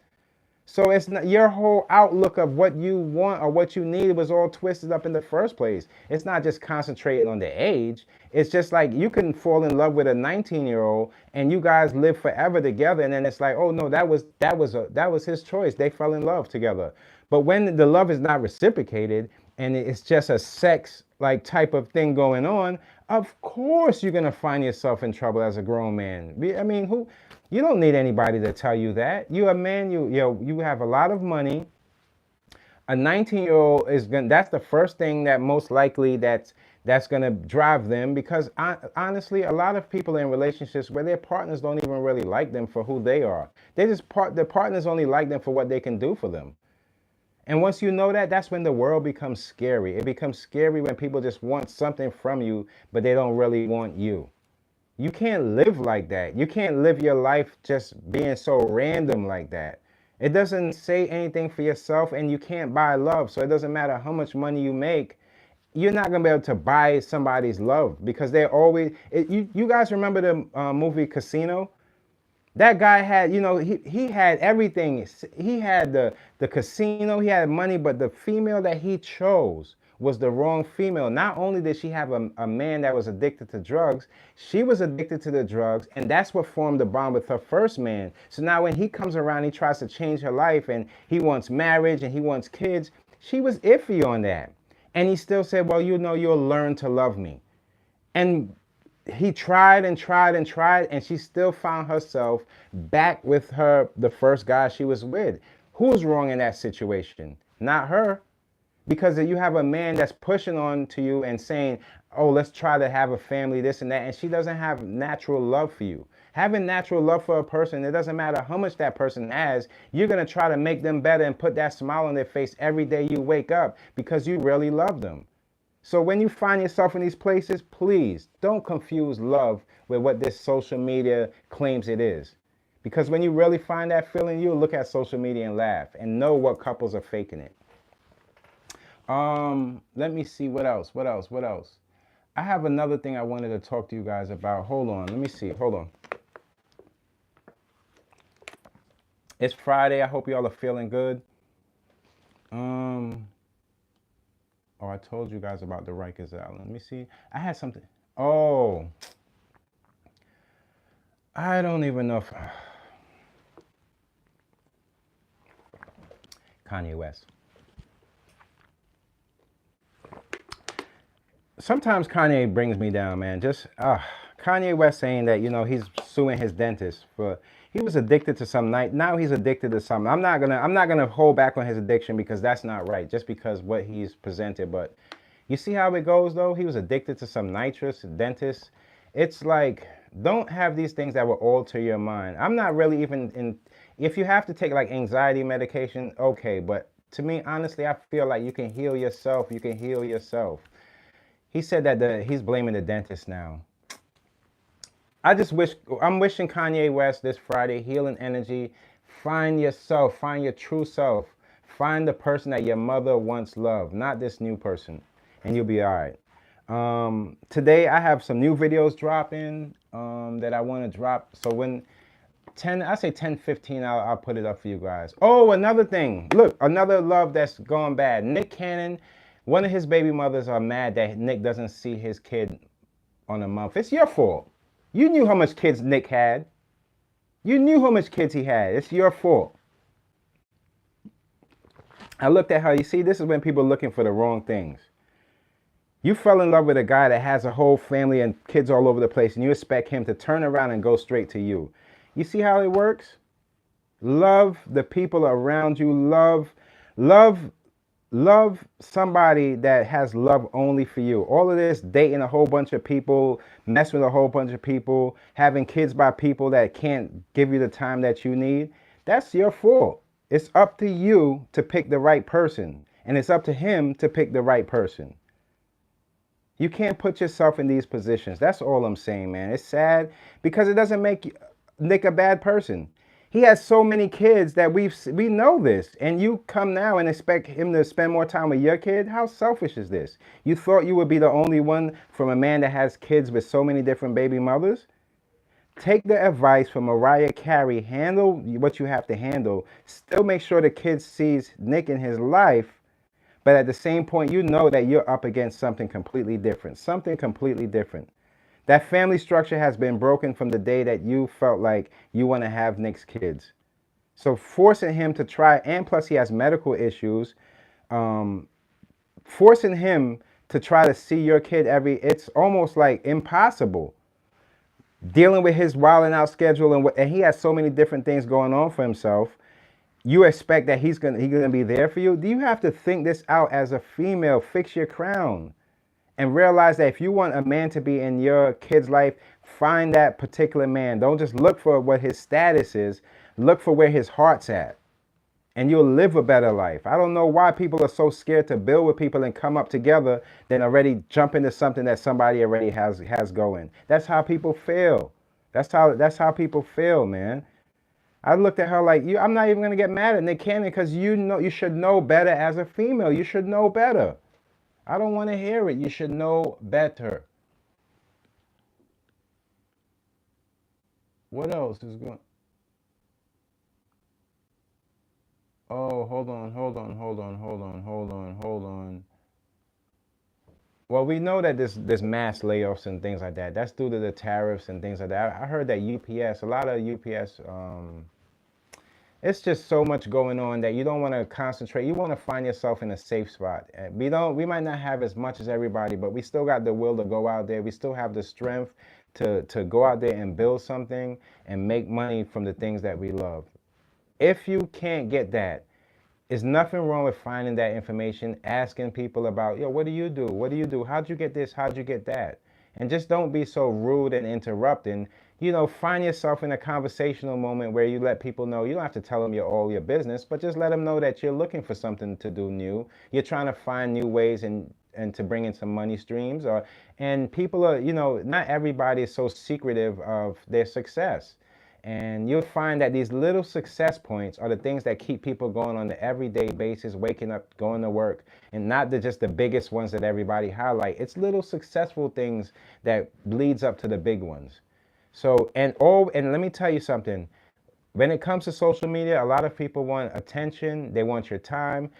So it's not your whole outlook of what you want or what you need was all twisted up in the first place. It's not just concentrating on the age. It's just like you can fall in love with a 19-year-old and you guys live forever together, and then it's like, oh no, that was his choice. They fell in love together. But when the love is not reciprocated and it's just a sex like type of thing going on, of course you're gonna find yourself in trouble as a grown man. I mean, who? You don't need anybody to tell you that. You're a man. You have a lot of money. A 19-year-old is gonna. That's the first thing that most likely that's gonna drive them, because honestly, a lot of people in relationships where their partners don't even really like them for who they are. Their partners only like them for what they can do for them. And once you know that, that's when the world becomes scary. It becomes scary when people just want something from you, but they don't really want you. You can't live like that. You can't live your life just being so random like that. It doesn't say anything for yourself, and you can't buy love. So it doesn't matter how much money you make. You're not going to be able to buy somebody's love, because they're always. You guys remember the movie Casino? That guy had, he had everything. He had the casino, he had money, but the female that he chose was the wrong female. Not only did she have a man that was addicted to drugs, she was addicted to the drugs, and that's what formed the bond with her first man. So now when he comes around, he tries to change her life, and he wants marriage, and he wants kids. She was iffy on that. And he still said, well, you'll learn to love me. And he tried and tried and tried, and she still found herself back with the first guy she was with. Who's wrong in that situation? Not her. Because you have a man that's pushing on to you and saying, oh, let's try to have a family, this and that, and she doesn't have natural love for you. Having natural love for a person, it doesn't matter how much that person has, you're going to try to make them better and put that smile on their face every day you wake up, because you really love them. So when you find yourself in these places, please don't confuse love with what this social media claims it is. Because when you really find that feeling, you'll look at social media and laugh and know what couples are faking it. Let me see, what else? I have another thing I wanted to talk to you guys about. Hold on, let me see. Hold on. It's Friday. I hope y'all are feeling good. Oh, I told you guys about the Rikers Island. Let me see. I had something. Oh, I don't even know if Kanye West. Sometimes Kanye brings me down, man. Just Kanye West saying that, he's suing his dentist for he was addicted to some night. Now he's addicted to something. I'm not gonna hold back on his addiction, because that's not right. Just because what he's presented, but you see how it goes though. He was addicted to some nitrous, dentist. It's like, don't have these things that will alter your mind. I'm not really even in. If you have to take like anxiety medication, okay. But to me, honestly, I feel like you can heal yourself. You can heal yourself. He said that he's blaming the dentist now. I'm wishing Kanye West this Friday healing energy. Find yourself, find your true self. Find the person that your mother once loved, not this new person, and you'll be all right. Today I have some new videos dropping that I want to drop. So when I say 10:15, I'll put it up for you guys. Oh, another thing. Look, another love that's gone bad. Nick Cannon. One of his baby mothers are mad that Nick doesn't see his kid on a month. It's your fault. You knew how much kids Nick had. You knew how much kids he had. It's your fault. I looked at her. You see, this is when people are looking for the wrong things. You fell in love with a guy that has a whole family and kids all over the place, and you expect him to turn around and go straight to you. You see how it works? Love the people around you. Love somebody that has love only for you. All of this dating a whole bunch of people, messing with a whole bunch of people, having kids by people that can't give you the time that you need, that's your fault. It's up to you to pick the right person, and it's up to him to pick the right person. You can't put yourself in these positions. That's all I'm saying, man. It's sad because it doesn't make Nick a bad person. He has so many kids that we know this, and you come now and expect him to spend more time with your kid? How selfish is this? You thought you would be the only one from a man that has kids with so many different baby mothers? Take the advice from Mariah Carey. Handle what you have to handle. Still make sure the kid sees Nick in his life, but at the same point, you know that you're up against something completely different. Something completely different. That family structure has been broken from the day that you felt like you want to have Nick's kids. So forcing him to try, and plus he has medical issues, um, forcing him to try to see your kid it's almost like impossible. Dealing with his wilding out schedule and he has so many different things going on for himself. You expect that he's gonna be there for you. Do you have to think this out as a female? Fix your crown and realize that if you want a man to be in your kid's life, find that particular man. Don't just look for what his status is. Look for where his heart's at, and you'll live a better life. I don't know why people are so scared to build with people and come up together than already jump into something that somebody already has going. That's how people fail. That's how people fail, man. I looked at her like, I'm not even gonna get mad at Nick Cannon because you should know better as a female. You should know better. I don't want to hear it. You should know better. What else is going? Oh, hold on. Well, we know that there's mass layoffs and things like that. That's due to the tariffs and things like that. I heard that UPS, a lot of UPS, it's just so much going on that you don't want to concentrate. You want to find yourself in a safe spot. We might not have as much as everybody, but we still got the will to go out there. We still have the strength to go out there and build something and make money from the things that we love. If you can't get that, there's nothing wrong with finding that information, asking people about, yo, what do you do? What do you do? How'd you get this? How'd you get that? And just don't be so rude and interrupting. Find yourself in a conversational moment where you let people know. You don't have to tell them all your business, but just let them know that you're looking for something to do new. You're trying to find new ways and to bring in some money streams. And people are, not everybody is so secretive of their success. And you'll find that these little success points are the things that keep people going on the everyday basis, waking up, going to work, and not just the biggest ones that everybody highlight. It's little successful things that leads up to the big ones. So, and let me tell you something. When it comes to social media, a lot of people want attention. They want your time.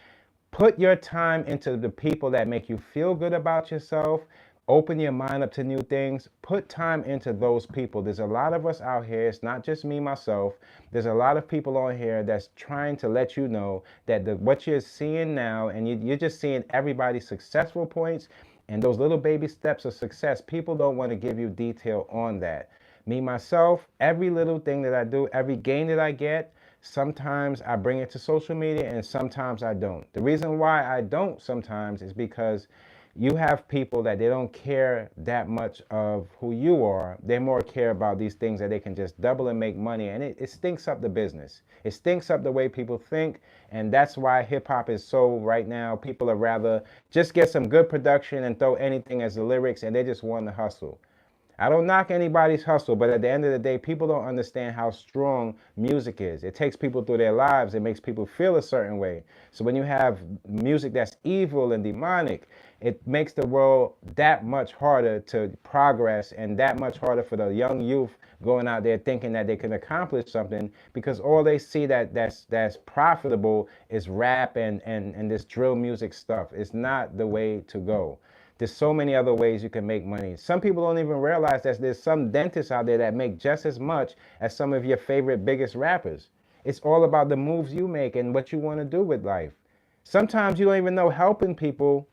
Put your time into the people that make you feel good about yourself. Open your mind up to new things. Put time into those people. There's a lot of us out here. It's not just me, myself. There's a lot of people on here that's trying to let you know that what you're seeing now, and you're just seeing everybody's successful points and those little baby steps of success. People don't want to give you detail on that. Me, myself, every little thing that I do, every gain that I get, sometimes I bring it to social media and sometimes I don't. The reason why I don't sometimes is because you have people that they don't care that much of who you are. They more care about these things that they can just double and make money. And it stinks up the business. It stinks up the way people think. And that's why hip hop is so right now. People are rather just get some good production and throw anything as the lyrics and they just want to hustle. I don't knock anybody's hustle, but at the end of the day, people don't understand how strong music is. It takes people through their lives. It makes people feel a certain way. So when you have music that's evil and demonic, it makes the world that much harder to progress and that much harder for the young youth going out there thinking that they can accomplish something because all they see that's profitable is rap and this drill music stuff. It's not the way to go. There's so many other ways you can make money. Some people don't even realize that there's some dentists out there that make just as much as some of your favorite biggest rappers. It's all about the moves you make and what you want to do with life. Sometimes you don't even know helping people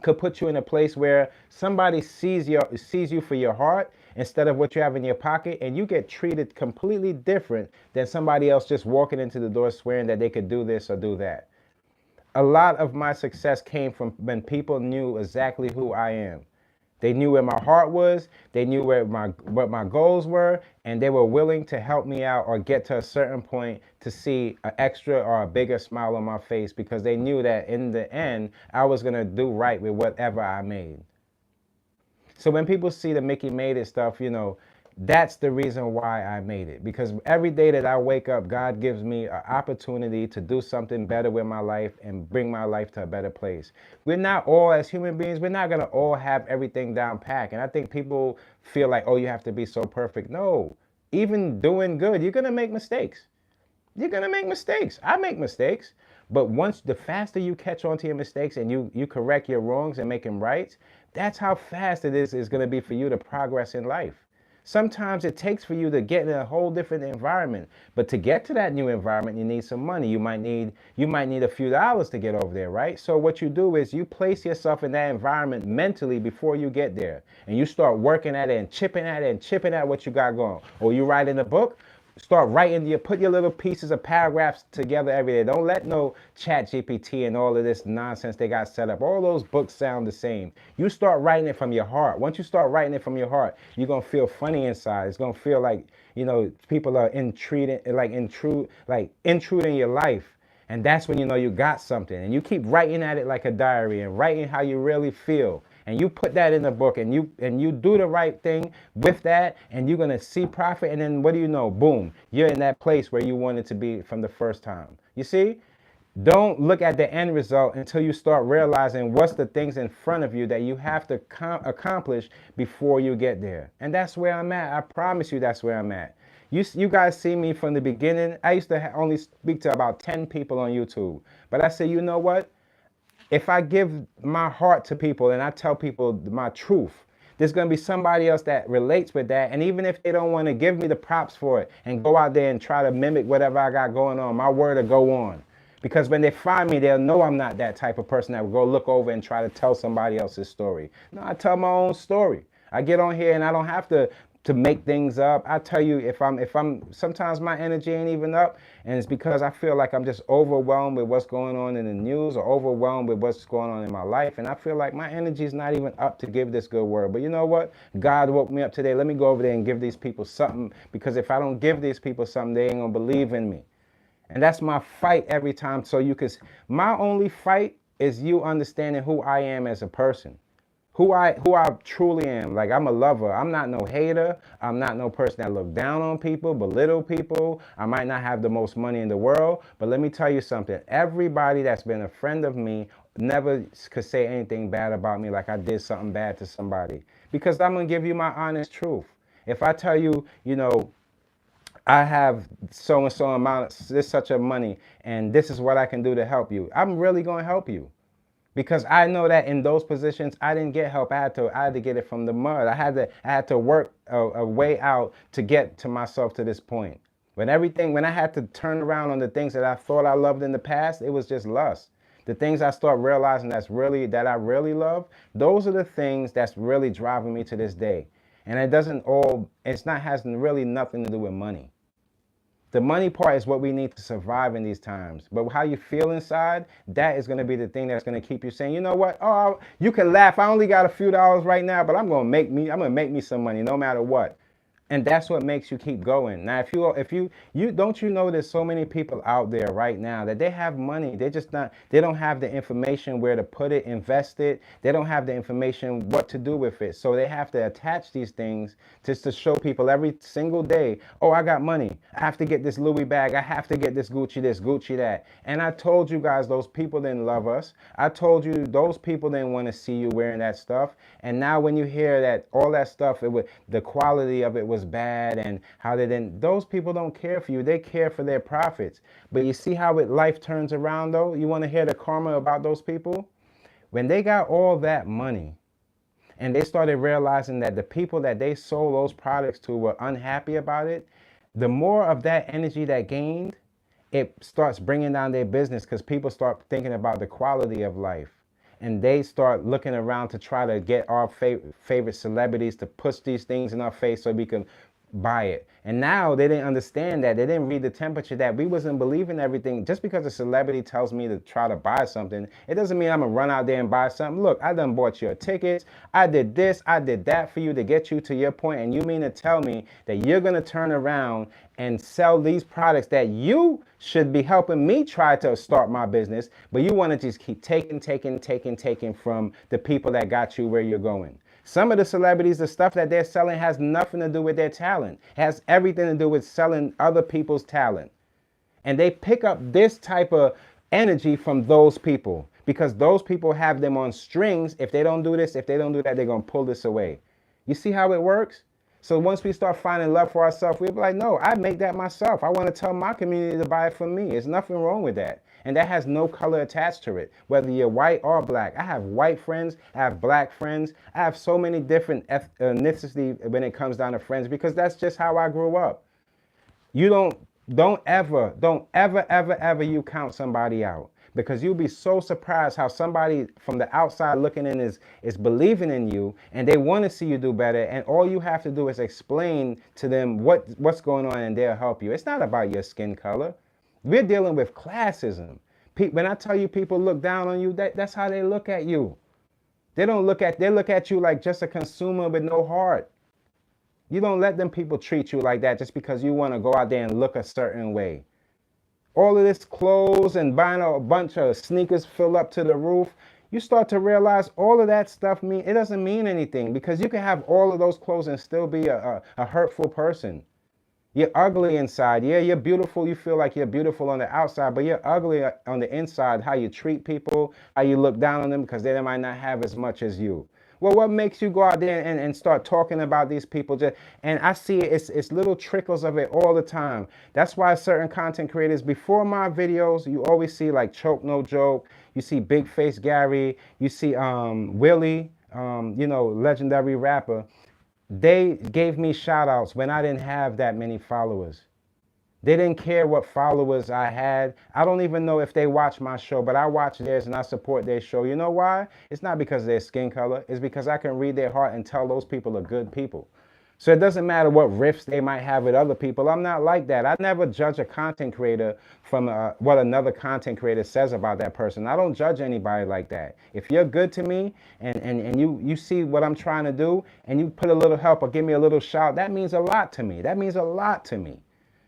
could put you in a place where somebody sees you for your heart instead of what you have in your pocket, and you get treated completely different than somebody else just walking into the door swearing that they could do this or do that. A lot of my success came from when people knew exactly who I am. They knew where my heart was, they knew what my goals were, and they were willing to help me out or get to a certain point to see an extra or a bigger smile on my face because they knew that in the end, I was gonna do right with whatever I made. So when people see the Mickey Made It stuff, That's the reason why I made it. Because every day that I wake up, God gives me an opportunity to do something better with my life and bring my life to a better place. We're not all, as human beings, we're not going to all have everything down pat. And I think people feel like, oh, you have to be so perfect. No, even doing good, you're going to make mistakes. You're going to make mistakes. I make mistakes. But once, the faster you catch on to your mistakes and you correct your wrongs and make them right, that's how fast it is going to be for you to progress in life. Sometimes it takes for you to get in a whole different environment. But to get to that new environment, you need some money. You might need a few dollars to get over there, right? So what you do is you place yourself in that environment mentally before you get there. And you start working at it and chipping at it and chipping at what you got going. Or you write in a book, start writing, you put your little pieces of paragraphs together every day. Don't let no chat GPT and all of this nonsense they got set up. All those books sound the same. You start writing it from your heart. Once you start writing it from your heart, you're going to feel funny inside. It's going to feel like, people are intruding in your life. And that's when you know you got something. And you keep writing at it like a diary and writing how you really feel. And you put that in the book and you do the right thing with that, and you're gonna see profit. And then what do you know? Boom, you're in that place where you wanted to be from the first time. You see? Don't look at the end result until you start realizing what's the things in front of you that you have to accomplish before you get there. And that's where I'm at. I promise you that's where I'm at. You guys see me from the beginning. I used to only speak to about 10 people on YouTube. But I said, you know what? If I give my heart to people and I tell people my truth, there's going to be somebody else that relates with that. And even if they don't want to give me the props for it and go out there and try to mimic whatever I got going on, my word will go on. Because when they find me, they'll know I'm not that type of person that will go look over and try to tell somebody else's story. No, I tell my own story. I get on here and I don't have to make things up. I tell you, if I'm sometimes my energy ain't even up, and it's because I feel like I'm just overwhelmed with what's going on in the news or overwhelmed with what's going on in my life, and I feel like my energy is not even up to give this good word. But you know what? God woke me up today. Let me go over there and give these people something, because if I don't give these people something, they ain't gonna believe in me. And that's my fight every time. So my only fight is you understanding who I am as a person. Who I truly am. Like, I'm a lover. I'm not no hater. I'm not no person that look down on people, belittle people. I might not have the most money in the world, but let me tell you something. Everybody that's been a friend of me never could say anything bad about me like I did something bad to somebody. Because I'm going to give you my honest truth. If I tell you, I have so-and-so amount, this such a money, and this is what I can do to help you, I'm really going to help you. Because I know that in those positions, I didn't get help. I had to get it from the mud. I had to work a way out to get to myself to this point. When I had to turn around on the things that I thought I loved in the past, it was just lust. The things I start realizing that I really love, those are the things that's really driving me to this day. And has really nothing to do with money. The money part is what we need to survive in these times. But how you feel inside, that is going to be the thing that's going to keep you saying, you know what? Oh, you can laugh. I only got a few dollars right now, but I'm going to make me some money no matter what. And that's what makes you keep going. Now, if you don't you know there's so many people out there right now that they have money. They don't have the information where to put it, invest it. They don't have the information what to do with it. So they have to attach these things just to show people every single day, oh, I got money. I have to get this Louis bag. I have to get this, Gucci that. And I told you guys, those people didn't love us. I told you those people didn't want to see you wearing that stuff. And now when you hear that all that stuff, the quality of it was bad and how those people don't care for you. They care for their profits. But you see how life turns around though? You want to hear the karma about those people? When they got all that money and they started realizing that the people that they sold those products to were unhappy about it, the more of that energy that gained, it starts bringing down their business because people start thinking about the quality of life. And they start looking around to try to get our favorite celebrities to push these things in our face so we can buy it. And now they didn't understand that. They didn't read the temperature, that we wasn't believing everything. Just because a celebrity tells me to try to buy something, it doesn't mean I'm going to run out there and buy something. Look, I done bought your tickets. I did this. I did that for you to get you to your point. And you mean to tell me that you're going to turn around and sell these products that you should be helping me try to start my business, but you want to just keep taking from the people that got you where you're going. Some of the celebrities, the stuff that they're selling has nothing to do with their talent. It has everything to do with selling other people's talent. And they pick up this type of energy from those people because those people have them on strings. If they don't do this, if they don't do that, they're going to pull this away. You see how it works? So once we start finding love for ourselves, we'll be like, no, I make that myself. I want to tell my community to buy it from me. There's nothing wrong with that. And that has no color attached to it, whether you're white or black. I have white friends, I have black friends. I have so many different ethnicity when it comes down to friends because that's just how I grew up. You don't ever you count somebody out because you'll be so surprised how somebody from the outside looking in is believing in you and they want to see you do better, and all you have to do is explain to them what's going on and they'll help you. It's not about your skin color. We're dealing with classism. When I tell you people look down on you, that's how they look at you. They look at you like just a consumer with no heart. You don't let them people treat you like that just because you want to go out there and look a certain way. All of this clothes and buying a bunch of sneakers fill up to the roof, you start to realize all of that stuff it doesn't mean anything because you can have all of those clothes and still be a hurtful person. You're ugly inside. Yeah, you're beautiful. You feel like you're beautiful on the outside, but you're ugly on the inside, how you treat people, how you look down on them because they might not have as much as you. Well, what makes you go out there and start talking about these people? And I see it's little trickles of it all the time. That's why certain content creators, before my videos, you always see like Choke No Joke. You see Big Face Gary. You see Willie, legendary rapper. They gave me shout outs when I didn't have that many followers. They didn't care what followers I had. I don't even know if they watch my show, but I watch theirs and I support their show. You know why? It's not because of their skin color. It's because I can read their heart and tell those people are good people. So it doesn't matter what riffs they might have with other people. I'm not like that. I never judge a content creator from what another content creator says about that person. I don't judge anybody like that. If you're good to me and you see what I'm trying to do and you put a little help or give me a little shout, that means a lot to me. That means a lot to me.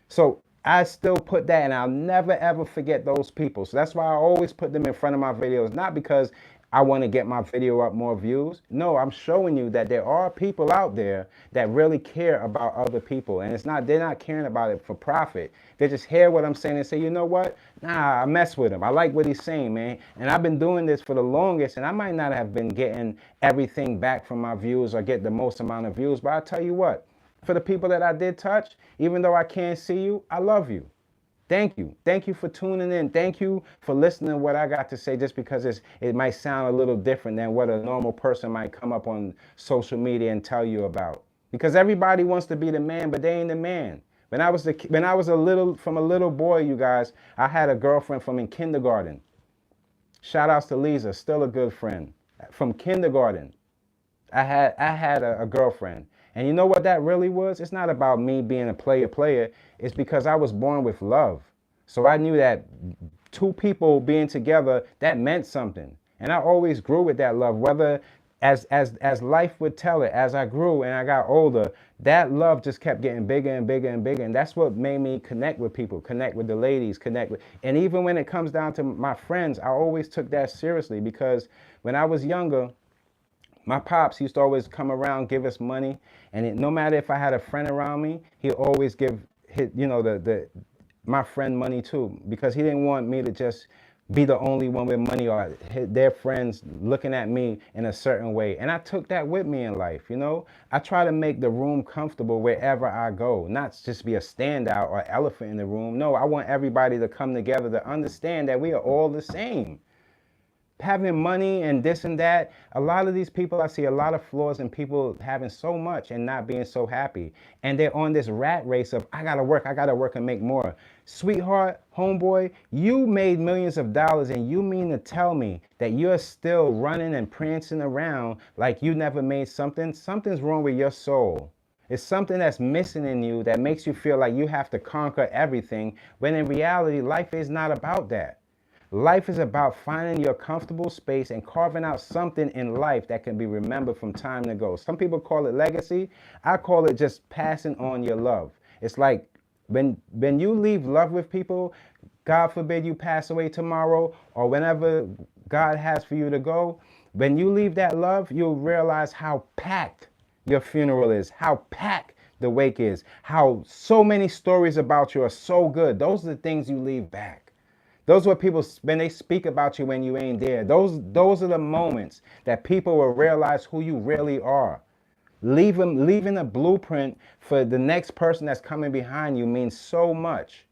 So I still put that, and I'll never ever forget those people. So that's why I always put them in front of my videos, not because I want to get my video up more views. No, I'm showing you that there are people out there that really care about other people, and they're not caring about it for profit. They just hear what I'm saying and say, you know what? Nah, I mess with him. I like what he's saying, man. And I've been doing this for the longest, and I might not have been getting everything back from my views or get the most amount of views, but I'll tell you what, for the people that I did touch, even though I can't see you, I love you. Thank you. Thank you for tuning in. Thank you for listening to what I got to say, just because it might sound a little different than what a normal person might come up on social media and tell you about. Because everybody wants to be the man, but they ain't the man. When I was a little boy, you guys, I had a girlfriend from in kindergarten. Shout outs to Lisa, still a good friend. From kindergarten, I had a girlfriend. And you know what that really was? It's not about me being a player. It's because I was born with love. So I knew that two people being together, that meant something. And I always grew with that love, whether as life would tell it, as I grew and I got older, that love just kept getting bigger and bigger and bigger. And that's what made me connect with people, connect with the ladies, and even when it comes down to my friends, I always took that seriously, because when I was younger, my pops used to always come around, give us money, and no matter if I had a friend around me, he'd always give my friend money too, because he didn't want me to just be the only one with money or their friends looking at me in a certain way. And I took that with me in life, I try to make the room comfortable wherever I go, not just be a standout or elephant in the room. No, I want everybody to come together to understand that we are all the same. Having money and this and that, a lot of these people, I see a lot of flaws in people having so much and not being so happy. And they're on this rat race of, I gotta work and make more. Sweetheart, homeboy, you made millions of dollars, and you mean to tell me that you're still running and prancing around like you never made something? Something's wrong with your soul. It's something that's missing in you that makes you feel like you have to conquer everything, when in reality, life is not about that. Life is about finding your comfortable space and carving out something in life that can be remembered from time to go. Some people call it legacy. I call it just passing on your love. It's like when you leave love with people, God forbid you pass away tomorrow or whenever God has for you to go, When you leave that love, you'll realize how packed your funeral is, how packed the wake is, how so many stories about you are so good. Those are the things you leave back. Those are what people, when they speak about you when you ain't there, those are the moments that people will realize who you really are. Leaving a blueprint for the next person that's coming behind you means so much.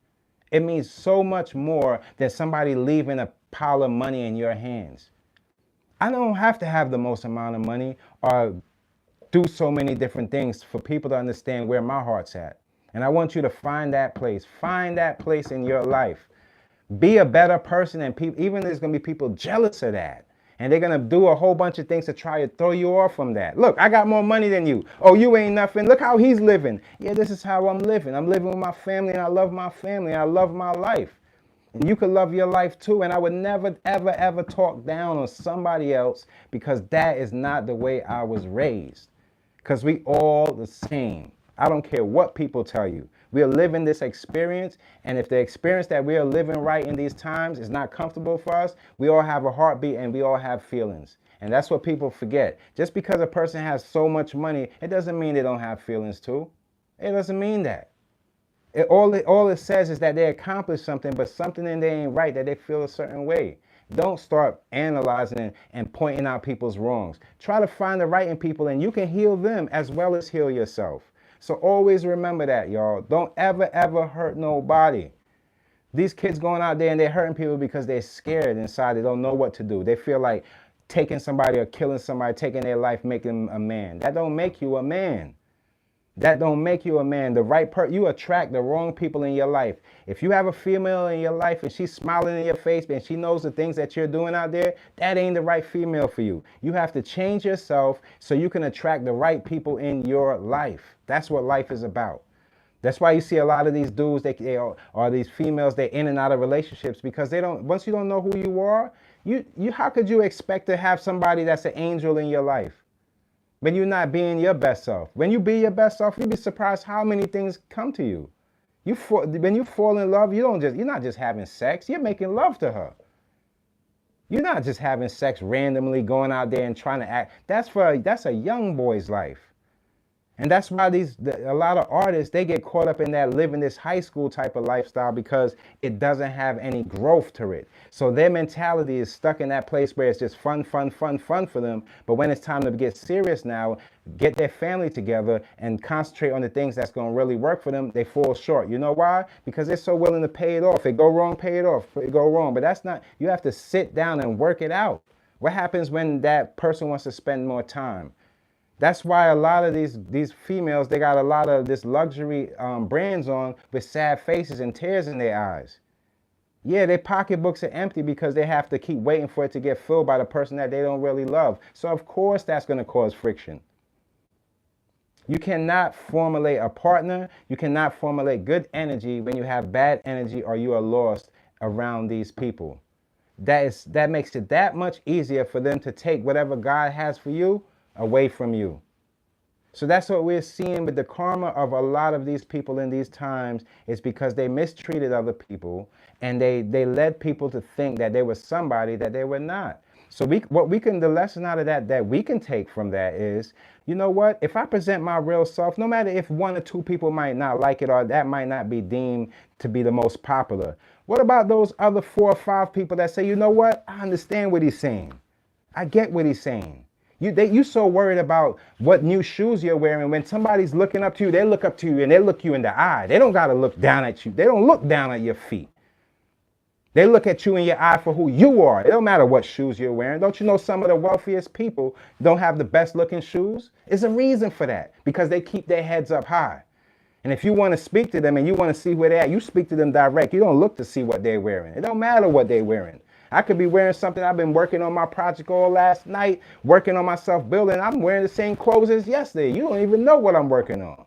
It means so much more than somebody leaving a pile of money in your hands. I don't have to have the most amount of money or do so many different things for people to understand where my heart's at. And I want you to find that place. Find that place in your life. Be a better person, and people, even there's going to be people jealous of that. And they're going to do a whole bunch of things to try to throw you off from that. Look, I got more money than you. Oh, you ain't nothing. Look how he's living. Yeah, this is how I'm living. I'm living with my family, and I love my family, and I love my life. And you could love your life too. And I would never, ever, ever talk down on somebody else, because that is not the way I was raised. Because we all the same. I don't care what people tell you. We are living this experience, and if the experience that we are living right in these times is not comfortable for us, we all have a heartbeat and we all have feelings. And that's what people forget. Just because a person has so much money, it doesn't mean they don't have feelings too. It doesn't mean that. All it says is that they accomplished something, but something in there ain't right, that they feel a certain way. Don't start analyzing and pointing out people's wrongs. Try to find the right in people, and you can heal them as well as heal yourself. So always remember that, y'all. Don't ever, ever hurt nobody. These kids going out there and they're hurting people because they're scared inside. They don't know what to do. They feel like taking somebody or killing somebody, taking their life, making them a man. That don't make you a man. That don't make you a man. The right you attract the wrong people in your life. If you have a female in your life and she's smiling in your face and she knows the things that you're doing out there, that ain't the right female for you. You have to change yourself so you can attract the right people in your life. That's what life is about. That's why you see a lot of these dudes, or these females, they're in and out of relationships, because they don't. Once you don't know who you are, how could you expect to have somebody that's an angel in your life when you're not being your best self? When you be your best self, you'd be surprised how many things come to you. When you fall in love, you're not just having sex, you're making love to her. You're not just having sex randomly, going out there and trying to act. That's a young boy's life. And that's why a lot of artists, they get caught up in that living this high school type of lifestyle, because it doesn't have any growth to it. So their mentality is stuck in that place where it's just fun, fun, fun, fun for them. But when it's time to get serious now, get their family together and concentrate on the things that's going to really work for them, they fall short. You know why? Because they're so willing to pay it off. If it go wrong, pay it off. If it go wrong. But that's not, you have to sit down and work it out. What happens when that person wants to spend more time? That's why a lot of these females, they got a lot of this luxury brands on with sad faces and tears in their eyes. Yeah, their pocketbooks are empty because they have to keep waiting for it to get filled by the person that they don't really love. So of course that's going to cause friction. You cannot formulate a partner. You cannot formulate good energy when you have bad energy, or you are lost around these people. That makes it that much easier for them to take whatever God has for you away from you. So that's what we're seeing with the karma of a lot of these people in these times, is because they mistreated other people, and they led people to think that they were somebody that they were not. So the lesson out of that we can take from that is, you know what? If I present my real self, no matter if 1 or 2 people might not like it, or that might not be deemed to be the most popular, what about those other 4 or 5 people that say, you know what? I understand what he's saying. I get what he's saying. You so worried about what new shoes you're wearing. When somebody's looking up to you, they look up to you and they look you in the eye. They don't got to look down at you. They don't look down at your feet. They look at you in your eye for who you are. It don't matter what shoes you're wearing. Don't you know some of the wealthiest people don't have the best looking shoes? There's a reason for that, because they keep their heads up high. And if you want to speak to them and you want to see where they're at, you speak to them direct. You don't look to see what they're wearing. It don't matter what they're wearing. I could be wearing something. I've been working on my project all last night, working on myself building. I'm wearing the same clothes as yesterday. You don't even know what I'm working on.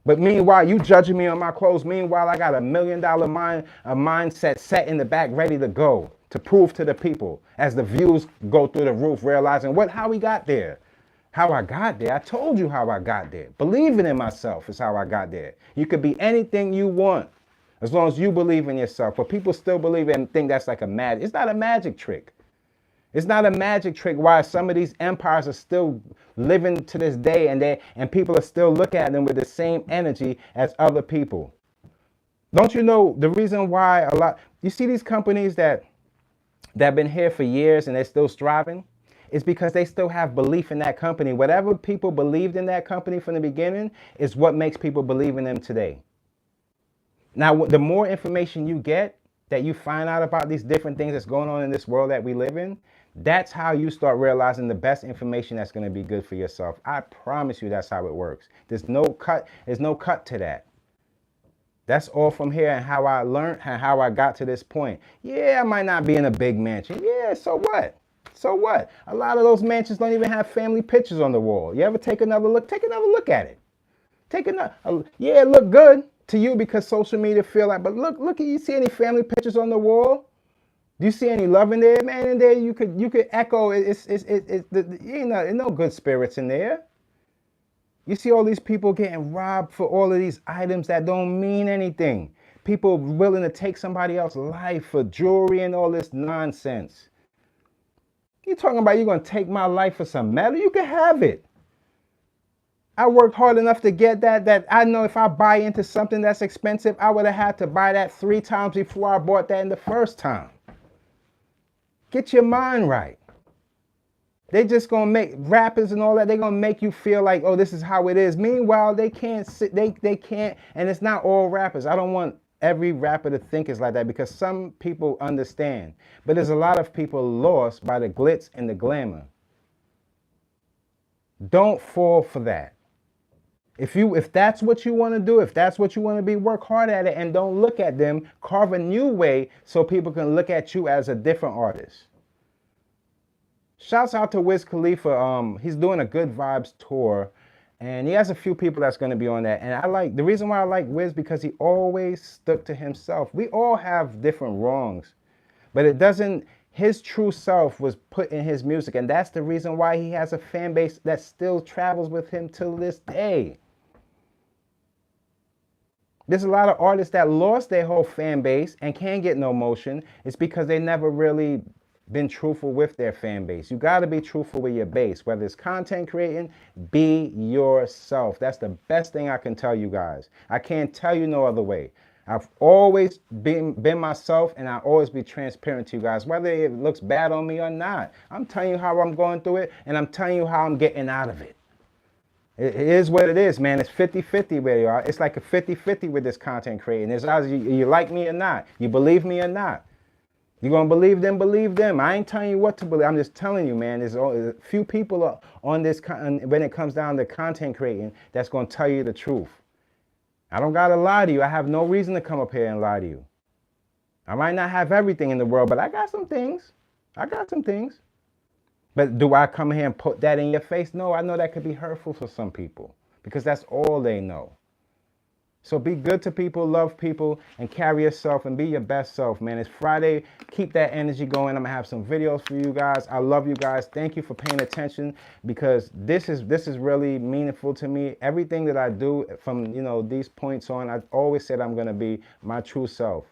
But meanwhile, you judging me on my clothes. Meanwhile, I got $1 million mindset set in the back, ready to go, to prove to the people as the views go through the roof, realizing how we got there. How I got there. I told you how I got there. Believing in myself is how I got there. You could be anything you want, as long as you believe in yourself. But people still believe and think that's like it's not a magic trick. It's not a magic trick why some of these empires are still living to this day, and people are still looking at them with the same energy as other people. Don't you know the reason why you see these companies that have been here for years and they're still striving? It's because they still have belief in that company. Whatever people believed in that company from the beginning is what makes people believe in them today. Now, the more information you get, that you find out about these different things that's going on in this world that we live in, that's how you start realizing the best information that's going to be good for yourself. I promise you that's how it works. There's no cut to that. That's all from here and how I learned and how I got to this point. Yeah, I might not be in a big mansion. Yeah, so what? So what? A lot of those mansions don't even have family pictures on the wall. You ever take another look? Take another look at it. Yeah, it look good to you because social media feel like, but look, you see any family pictures on the wall? Do you see any love in there, man? In there, you could echo. There's no good spirits in there. You see all these people getting robbed for all of these items that don't mean anything. People willing to take somebody else's life for jewelry and all this nonsense. You talking about you're going to take my life for some metal? You can have it. I worked hard enough to get that I know if I buy into something that's expensive, I would have had to buy that 3 times before I bought that in the first time. Get your mind right. They just gonna make rappers and all that. They're gonna make you feel like, oh, this is how it is. Meanwhile, they can't, and it's not all rappers. I don't want every rapper to think it's like that because some people understand. But there's a lot of people lost by the glitz and the glamour. Don't fall for that. If that's what you want to do, if that's what you want to be, work hard at it and don't look at them. Carve a new way so people can look at you as a different artist. Shouts out to Wiz Khalifa. He's doing a Good Vibes tour, and he has a few people that's going to be on that. And the reason why I like Wiz because he always stuck to himself. We all have different wrongs, but his true self was put in his music, and that's the reason why he has a fan base that still travels with him till this day. There's a lot of artists that lost their whole fan base and can't get no motion. It's because they never really been truthful with their fan base. You got to be truthful with your base. Whether it's content creating, be yourself. That's the best thing I can tell you guys. I can't tell you no other way. I've always been myself, and I always be transparent to you guys, whether it looks bad on me or not. I'm telling you how I'm going through it, and I'm telling you how I'm getting out of it. It is what it is, man. It's 50-50 where you are. It's like a 50-50 with this content creating. It's either you like me or not. You believe me or not. You're going to believe them. I ain't telling you what to believe. I'm just telling you, man, there's a few people on this, when it comes down to content creating, that's going to tell you the truth. I don't got to lie to you. I have no reason to come up here and lie to you. I might not have everything in the world, but I got some things. But do I come here and put that in your face? No, I know that could be hurtful for some people because that's all they know. So be good to people, love people, and carry yourself and be your best self, man. It's Friday. Keep that energy going. I'm going to have some videos for you guys. I love you guys. Thank you for paying attention because this is really meaningful to me. Everything that I do from, these points on, I've always said I'm going to be my true self.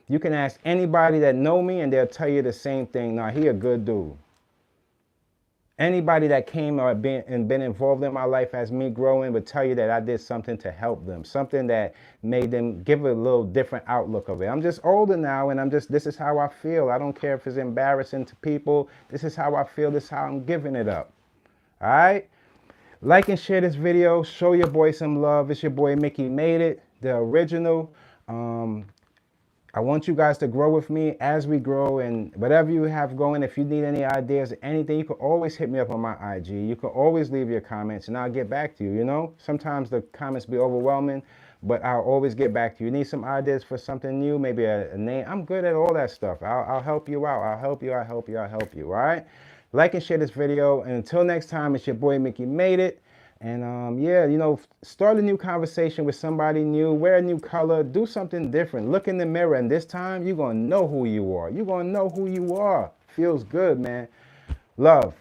You can ask anybody that know me and they'll tell you the same thing. Nah, he a good dude. Anybody that came or been involved in my life as me growing would tell you that I did something to help them, something that made them give a little different outlook of it. I'm just older now, and this is how I feel. I don't care if it's embarrassing to people. This is how I feel. This is how I'm giving it up. All right? Like and share this video. Show your boy some love. It's your boy Mickey Made It, the original. I want you guys to grow with me as we grow, and whatever you have going, if you need any ideas or anything, you can always hit me up on my IG. You can always leave your comments and I'll get back to you, Sometimes the comments be overwhelming, but I'll always get back to you. You need some ideas for something new, maybe a name. I'm good at all that stuff. I'll help you out. I'll help you, all right? Like and share this video, and until next time, it's your boy Mickey Made It. And start a new conversation with somebody new, wear a new color, do something different. Look in the mirror, and this time you're going to know who you are. You're going to know who you are. Feels good, man. Love.